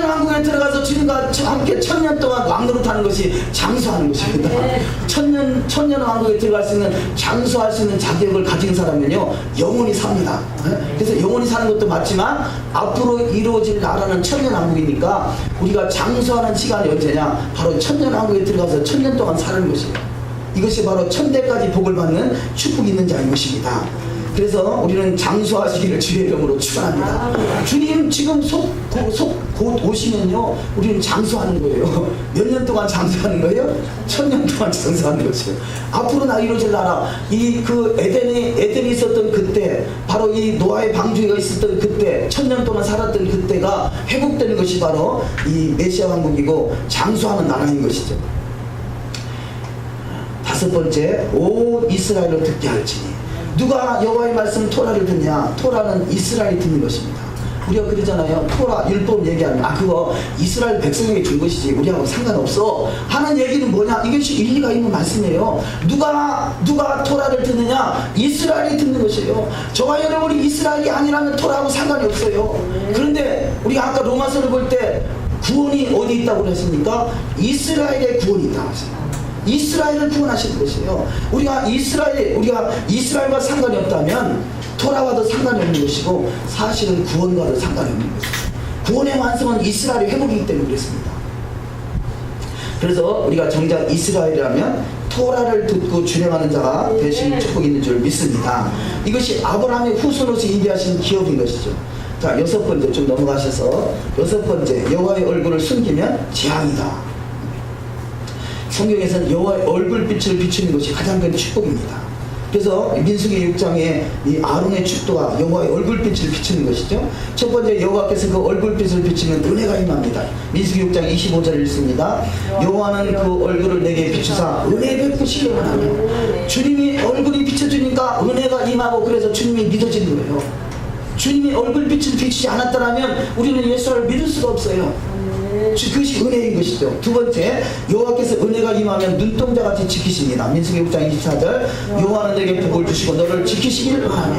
왕국에 들어가서 주님과 함께 1000년 동안 왕노릇하는 것이 장수하는 것입니다. 천년 왕국에 들어갈 수 있는, 장수할 수 있는 자격을 가진 사람은요 영원히 삽니다. 그래서 영원히 사는 것도 맞지만 앞으로 이루어질 나라는 1000년 왕국이니까 우리가 장수하는 시간이 언제냐? 바로 1000년 왕국에 들어가서 1000년 동안 사는 것이에요. 이것이 바로 1000대까지 복을 받는 축복이 있는 자인 것입니다. 그래서 우리는 장수하시기를 주의 이름으로 축원합니다. 주님 지금 곧 오시면요 우리는 장수하는 거예요. 몇 년 동안 장수하는 거예요? 1000년 동안 장수하는 것이에요. 앞으로 나 이루어질 나라, 이 그 에덴이 있었던 그때, 바로 이 노아의 방주가 있었던 그때, 1000년 동안 살았던 그때가 회복되는 것이 바로 이 메시아 왕국이고 장수하는 나라인 것이죠. 다섯 번째, 온 이스라엘로 듣게 할지니. 누가 여호와의 말씀 토라를 듣냐? 토라는 이스라엘이 듣는 것입니다. 우리가 그러잖아요. 토라 율법 얘기하면 그거 이스라엘 백성에게 준 것이지 우리하고 상관없어 하는 얘기는 뭐냐? 이것이 일리가 있는 말씀이에요. 누가 토라를 듣느냐? 이스라엘이 듣는 것이에요. 저와 여러분이 이스라엘이 아니라면 토라하고 상관이 없어요. 그런데 우리가 아까 로마서를 볼 때 구원이 어디 있다고 그랬습니까? 이스라엘의 구원이 있다고 했어요. 이스라엘을 구원하시는 것이에요. 우리가 이스라엘과 상관이 없다면 토라와도 상관이 없는 것이고, 사실은 구원과도 상관이 없는 것이죠. 구원의 완성은 이스라엘의 회복이기 때문에 그렇습니다. 그래서 우리가 정작 이스라엘이라면 토라를 듣고 준행하는 자가 대신 축복이 있는 줄 믿습니다. 이것이 아브라함의 후손으로서 인도하신 기업인 것이죠. 자, 여섯 번째 좀 넘어가셔서, 여섯 번째, 여호와의 얼굴을 숨기면 재앙이다. 성경에서는 여호와의 얼굴빛을 비추는 것이 가장 큰 축복입니다. 그래서 민수기 6장에 이 아론의 축도가 여호와의 얼굴빛을 비추는 것이죠. 첫 번째, 여호와께서 그 얼굴빛을 비추면 은혜가 임합니다. 민수기 6장 25절을 읽습니다. 여호와는 그 얼굴을 내게 비추사 은혜 베푸시기를 원하며. 주님이 얼굴이 비춰주니까 은혜가 임하고, 그래서 주님이 믿어지는 거예요. 주님이 얼굴빛을 비추지 않았다면 우리는 예수를 믿을 수가 없어요. 그것이 은혜인 것이죠. 두 번째, 여호와께서 은혜가 임하면 눈동자같이 지키십니다. 민수기 6장 24절, 여호와는 내게 복을 주시고 너를 지키시기를 원하며.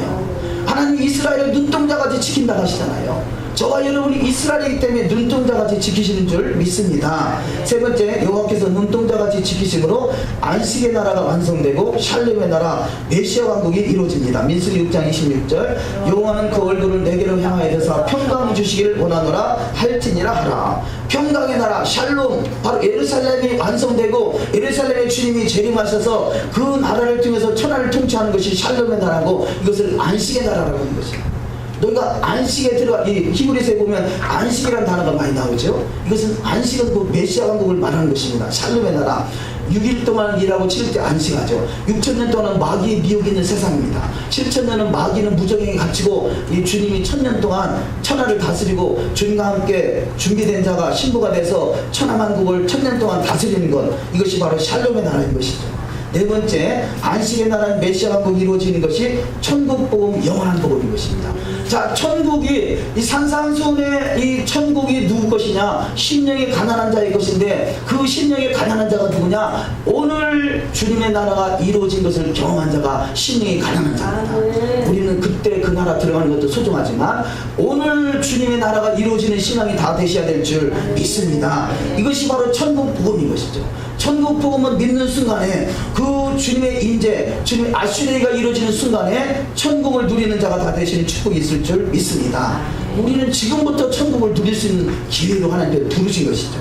하나님 이스라엘을 눈동자같이 지킨다 하시잖아요. 저와 여러분이 이스라엘이기 때문에 눈동자같이 지키시는 줄 믿습니다. 세 번째, 여호와께서 눈동자같이 지키심으로 안식의 나라가 완성되고 샬롬의 나라 메시아 왕국이 이루어집니다. 민수기 6장 26절, 여호와는 그 얼굴을 내게로 향하여서 평강 주시기를 원하노라 할지니라 하라. 평강의 나라 샬롬, 바로 예루살렘이 완성되고 예루살렘의 주님이 재림하셔서 그 나라를 통해서 천하를 통치하는 것이 샬롬의 나라고, 이것을 안식의 나라라고 하는 것입니다. 너희가 안식에 들어가, 이 히브리서에 보면 안식이라는 단어가 많이 나오죠. 이것은 안식은 그 메시아 왕국을 말하는 것입니다. 샬롬의 나라. 6일 동안 일하고 7일 안식하죠. 6,000년 동안은 마귀의 미혹이 있는 세상입니다. 7,000년은 마귀는 무정행에 갇히고 이 주님이 1,000년 동안 천하를 다스리고 주님과 함께 준비된 자가 신부가 돼서 천하만국을 1,000년 동안 다스리는 것, 이것이 바로 샬롬의 나라인 것이죠. 네 번째, 안식의 나라는 메시아 왕국이 이루어지는 것이 천국 복음, 영원한 복음인 것입니다. 자, 천국이, 이 산상수훈의 이 천국이 누구 것이냐? 심령이 가난한 자의 것인데, 그 심령이 가난한 자가 누구냐? 오늘 주님의 나라가 이루어진 것을 경험한 자가 심령이 가난한 자입니다. 우리는 그때 그 나라 들어가는 것도 소중하지만 오늘 주님의 나라가 이루어지는 신앙이 다 되셔야 될 줄 믿습니다. 이것이 바로 천국 복음인 것이죠. 천국 복음은 믿는 순간에 그 주님의 임재, 주님의 아슈레이가 이루어지는 순간에 천국을 누리는 자가 다 되시는 축복이 있을 줄 믿습니다. 우리는 지금부터 천국을 누릴 수 있는 기회로 하나님께 부르신 것이죠.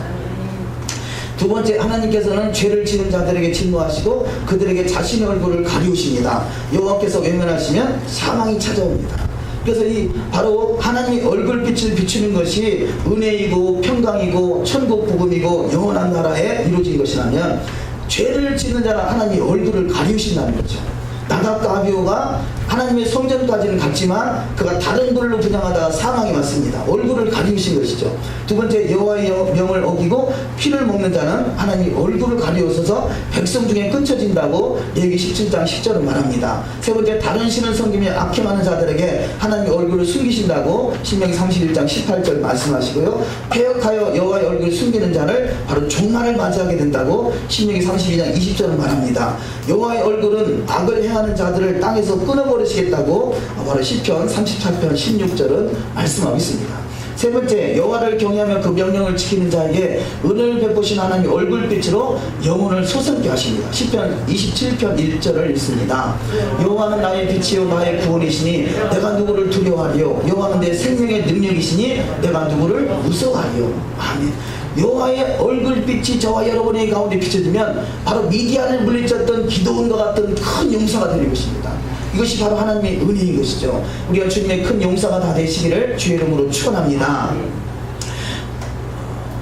두 번째, 하나님께서는 죄를 지은 자들에게 진노하시고 그들에게 자신의 얼굴을 가리우십니다. 여호와께서 외면하시면 사망이 찾아옵니다. 그래서 이 바로 하나님의 얼굴빛을 비추는 것이 은혜이고 평강이고 천국 복음이고 영원한 나라에 이루어진 것이라면, 죄를 짓는 자는 하나님의 얼굴을 가리우신다는 거죠. 나답과 아비후가 하나님의 성전까지는 갔지만 그가 다른 불로 분향하다가 사망이 왔습니다. 얼굴을 가리우신 것이죠. 두 번째, 여호와의 명을 어기고 피를 먹는 자는 하나님 얼굴을 가리우셔서 백성 중에 끊쳐진다고 레위기 17장 10절은 말합니다. 세 번째, 다른 신을 섬기며 악행하는 자들에게 하나님 얼굴을 숨기신다고 신명기 31장 18절 말씀하시고요. 패역하여 여호와의 얼굴을 숨기는 자를 바로 종말을 맞이하게 된다고 신명기 32장 20절은 말합니다. 여호와의 얼굴은 악을 행하는 자들을 땅에서 끊어버리시겠다고 바로 시편 34편 16절은 말씀하고 있습니다. 세 번째, 여호와를 경외하며 그 명령을 지키는 자에게 은혜를 베푸신 하나님 얼굴빛으로 영혼을 솟게 하십니다. 시편 27편 1절을 읽습니다. 여호와는 나의 빛이요 나의 구원이시니 내가 누구를 두려워하리요. 여호와는 내 생명의 능력이시니 내가 누구를 무서워하리요. 아멘. 여호와의 얼굴빛이 저와 여러분의 가운데 비춰지면 바로 미디안을 물리쳤던 기도원과 같은 큰 용사가 되는 것입니다. 이것이 바로 하나님의 은혜인 것이죠. 우리가 주님의 큰 용사가 다 되시기를 주의 이름으로 축원합니다.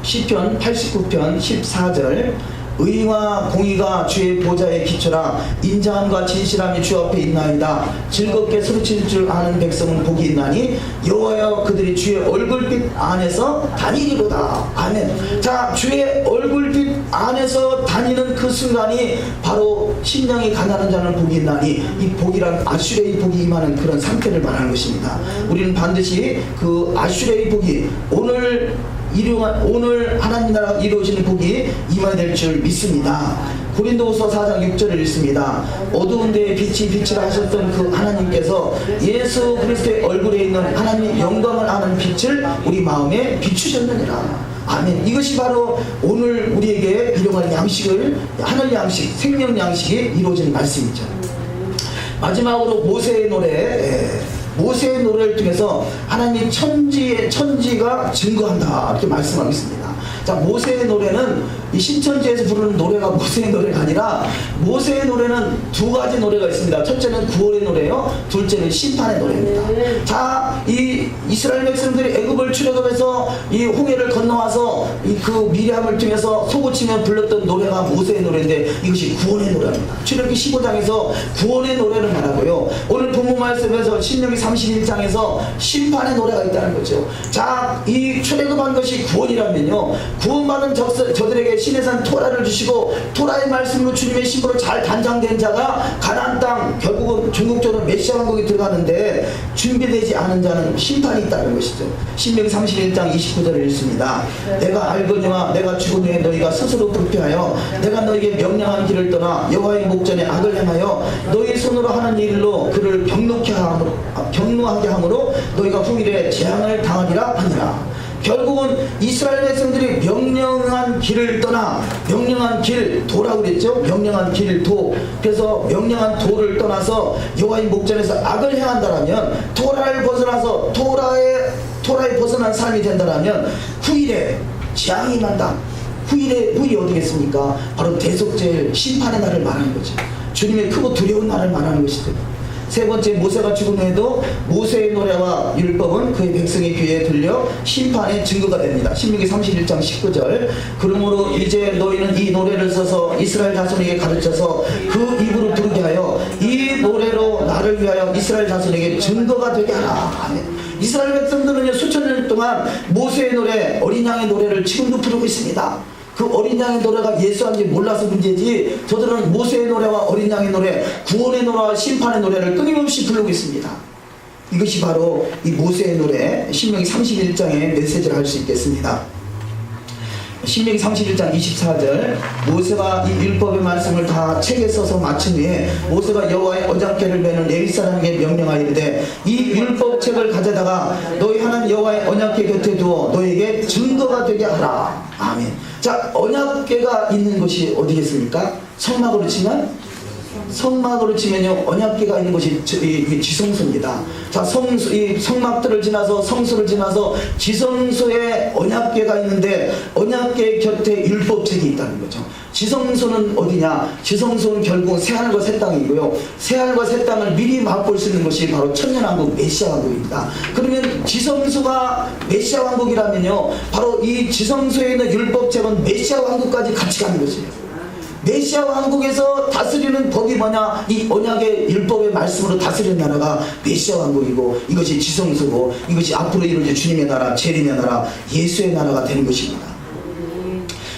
시편 89편 14절, 의와 공의가 주의 보좌에 기초라. 인자함과 진실함이 주 앞에 있나이다. 즐겁게 소리칠 줄 아는 백성은 복이 있나니 여호와여 그들이 주의 얼굴빛 안에서 다니리로다. 아멘. 자, 주의 얼굴빛 안에서 다니는 그 순간이 바로 심령이 가난한 자는 복이 있나니, 이 복이란 아슈레의 복이 임하는 그런 상태를 말하는 것입니다. 우리는 반드시 그 아슈레의 복이 오늘 하나님 나라가 이루어지는 복이 임해야 될 줄 믿습니다. 고린도후서 4장 6절을 읽습니다. 어두운 데에 빛이 빛이라 하셨던 그 하나님께서 예수 그리스도의 얼굴에 있는 하나님의 영광을 아는 빛을 우리 마음에 비추셨느니라. 아멘. 이것이 바로 오늘 우리에게 일용할 양식을, 하늘 양식, 생명 양식이 이루어지는 말씀이죠. 마지막으로 모세의 노래를 통해서 하나님 천지가 증거한다, 이렇게 말씀하고 있습니다. 자, 모세의 노래는 이 신천지에서 부르는 노래가 모세의 노래가 아니라, 모세의 노래는 두 가지 노래가 있습니다. 첫째는 구원의 노래요, 둘째는 심판의 노래입니다. 자, 이 이스라엘 백성들이 애굽을 출애굽해서 이 홍해를 건너와서 그 미리암을 통해서 소고치며 불렀던 노래가 모세의 노래인데, 이것이 구원의 노래입니다. 출애굽기 15장에서 구원의 노래를 말하고요, 오늘 본문 말씀에서 신명기 31장에서 심판의 노래가 있다는 거죠. 자, 이 출애굽한 것이 구원이라면요, 구원받은 저들에게 시내산 토라를 주시고 토라의 말씀으로 주님의 신부로 잘 단장된 자가 가나안 땅, 결국은 중국적으로 메시아 왕국에 들어가는데 준비되지 않은 자는 심판이 있다는 것이죠. 신명기 신명기 31장 29절을 읽습니다. 내가 알거니와 내가 죽은 후에 너희가 스스로 불쾌하여 내가 너희에게 명령한 길을 떠나 여호와의 목전에 악을 행하여 너희 손으로 하는 일로 그를 경노하게 함으로 너희가 후일에 재앙을 당하리라 하니라. 결국은 이스라엘 백성들이 명령한 길을 떠나, 명령한 길 도라고 그랬죠. 명령한 길 도. 그래서 명령한 도를 떠나서 여호와의 목전에서 악을 행한다라면, 토라를 벗어나서 토라에 벗어난 삶이 된다라면 후일에 재앙이 난다. 후일이 어디겠습니까? 바로 대속죄 심판의 날을 말하는 거죠. 주님의 크고 두려운 날을 말하는 것이죠. 세 번째, 모세가 죽은 후에도 모세의 노래와 율법은 그의 백성의 귀에 들려 심판의 증거가 됩니다. 신명기 31장 19절. 그러므로 이제 너희는 이 노래를 써서 이스라엘 자손에게 가르쳐서 그 입으로 부르게 하여 이 노래로 나를 위하여 이스라엘 자손에게 증거가 되게 하라. 아멘. 이스라엘 백성들은 수천 년 동안 모세의 노래, 어린 양의 노래를 지금도 부르고 있습니다. 그 어린 양의 노래가 예수한지 몰라서 문제지, 저들은 모세의 노래와 어린 양의 노래, 구원의 노래와 심판의 노래를 끊임없이 부르고 있습니다. 이것이 바로 이 모세의 노래, 신명기 31장의 메시지를 할 수 있겠습니다. 신명기 31장 24절. 모세가 이 율법의 말씀을 다 책에 써서 마친 후에 모세가 여호와의 언약궤를 메는 레위 사람에게 명령하이르되 이 율법책을 가져다가 너희 하나님 여호와의 언약궤 곁에 두어 너희에게 증거가 되게 하라. 아멘. 자, 언약궤가 있는 곳이 어디겠습니까? 성막으로 치면요, 언약궤가 있는 곳이 지성소입니다. 자, 이 성막들을 지나서 성소를 지나서 지성소에 언약궤가 있는데 언약궤 곁에 율법책이 있다는 거죠. 지성소는 어디냐? 지성소는 결국 새하늘과 새 땅이고요. 새하늘과 새 땅을 미리 맛볼 수 있는 것이 바로 천년왕국 메시아 왕국입니다. 그러면 지성소가 메시아 왕국이라면요, 바로 이 지성소에 있는 율법책은 메시아 왕국까지 같이 가는 것이에요. 메시아 왕국에서 다스리는 법이 뭐냐? 이 언약의 율법의 말씀으로 다스리는 나라가 메시아 왕국이고, 이것이 지성소고, 이것이 앞으로 이루어질 주님의 나라, 재림의 나라, 예수의 나라가 되는 것입니다.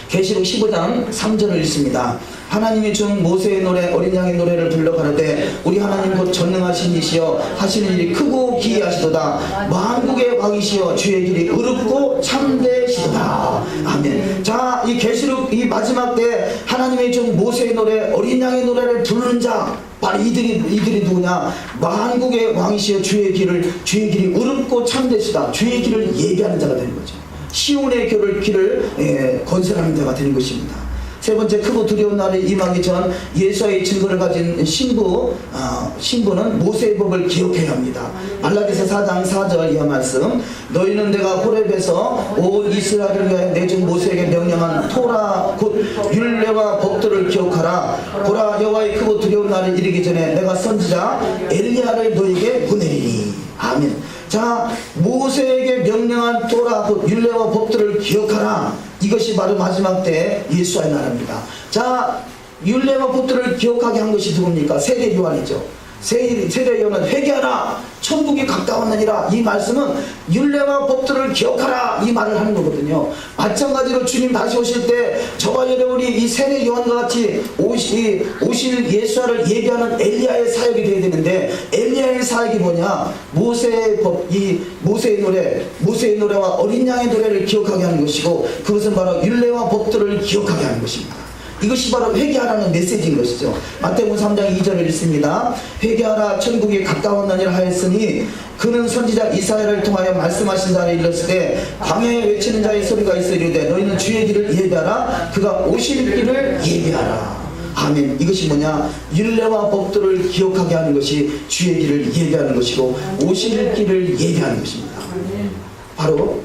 계시록 15장 3절을 읽습니다. 하나님이 준 모세의 노래, 어린 양의 노래를 불러 가로되 우리 하나님 곧 전능하신 이시여 하시는 일이 크고 기이하시도다. 만국의 왕이시여 주의 길이 의롭고 참되시도다. 아멘. 자, 이 계시록 이 마지막 때 하나님이 준 모세의 노래, 어린 양의 노래를 부르는 자, 바로 이들이 누구냐? 만국의 왕이시여 주의 길이 의롭고 참되시다. 주의 길을 예비하는 자가 되는 거죠. 시온의 길을 건설하는 자가 되는 것입니다. 세 번째, 크고 두려운 날이 임하기 전 예수의 증거를 가진 신부는 모세의 법을 기억해야 합니다. 말라기서 4장 4절 이하 말씀. 너희는 내가 호렙에서 온 이스라엘을 위하여 내준 모세에게 명령한 토라 곧 율례와 법들을 기억하라. 보라, 여호와의 크고 두려운 날이 이르기 전에 내가 선지자 엘리야를 너희에게 보내리니. 아멘. 자, 모세에게 명령한 토라 곧 율례와 법들을 기억하라. 이것이 바로 마지막 때 예수의 나라입니다. 자, 율례와 법들을 기억하게 한 것이 누굽니까? 세례 요한이죠. 세례 요한은 회개하라, 천국이 가까웠느니라. 이 말씀은 율례와 법들을 기억하라, 이 말을 하는 거거든요. 마찬가지로 주님 다시 오실 때 저와 여러분이 이 세례 요한과 같이 오실 예수를 예비하는 엘리야의 사역이 되어야 되는데, 엘리야의 사역이 뭐냐? 모세의 법, 이 모세의 노래와 어린 양의 노래를 기억하게 하는 것이고, 그것은 바로 율례와 법들을 기억하게 하는 것입니다. 이것이 바로 회개하라는 메시지인 것이죠. 마태복음 3장 2절을 읽습니다. 회개하라, 천국이 가까웠느니라 하였으니 그는 선지자 이사야를 통하여 말씀하신 자를 일렀을 때 광야에 외치는 자의 소리가 있으리되 너희는 주의 길을 예비하라, 그가 오실 길을 예비하라. 아멘. 이것이 뭐냐? 율례와 법들을 기억하게 하는 것이 주의 길을 예비하는 것이고 오실 길을 예비하는 것입니다. 바로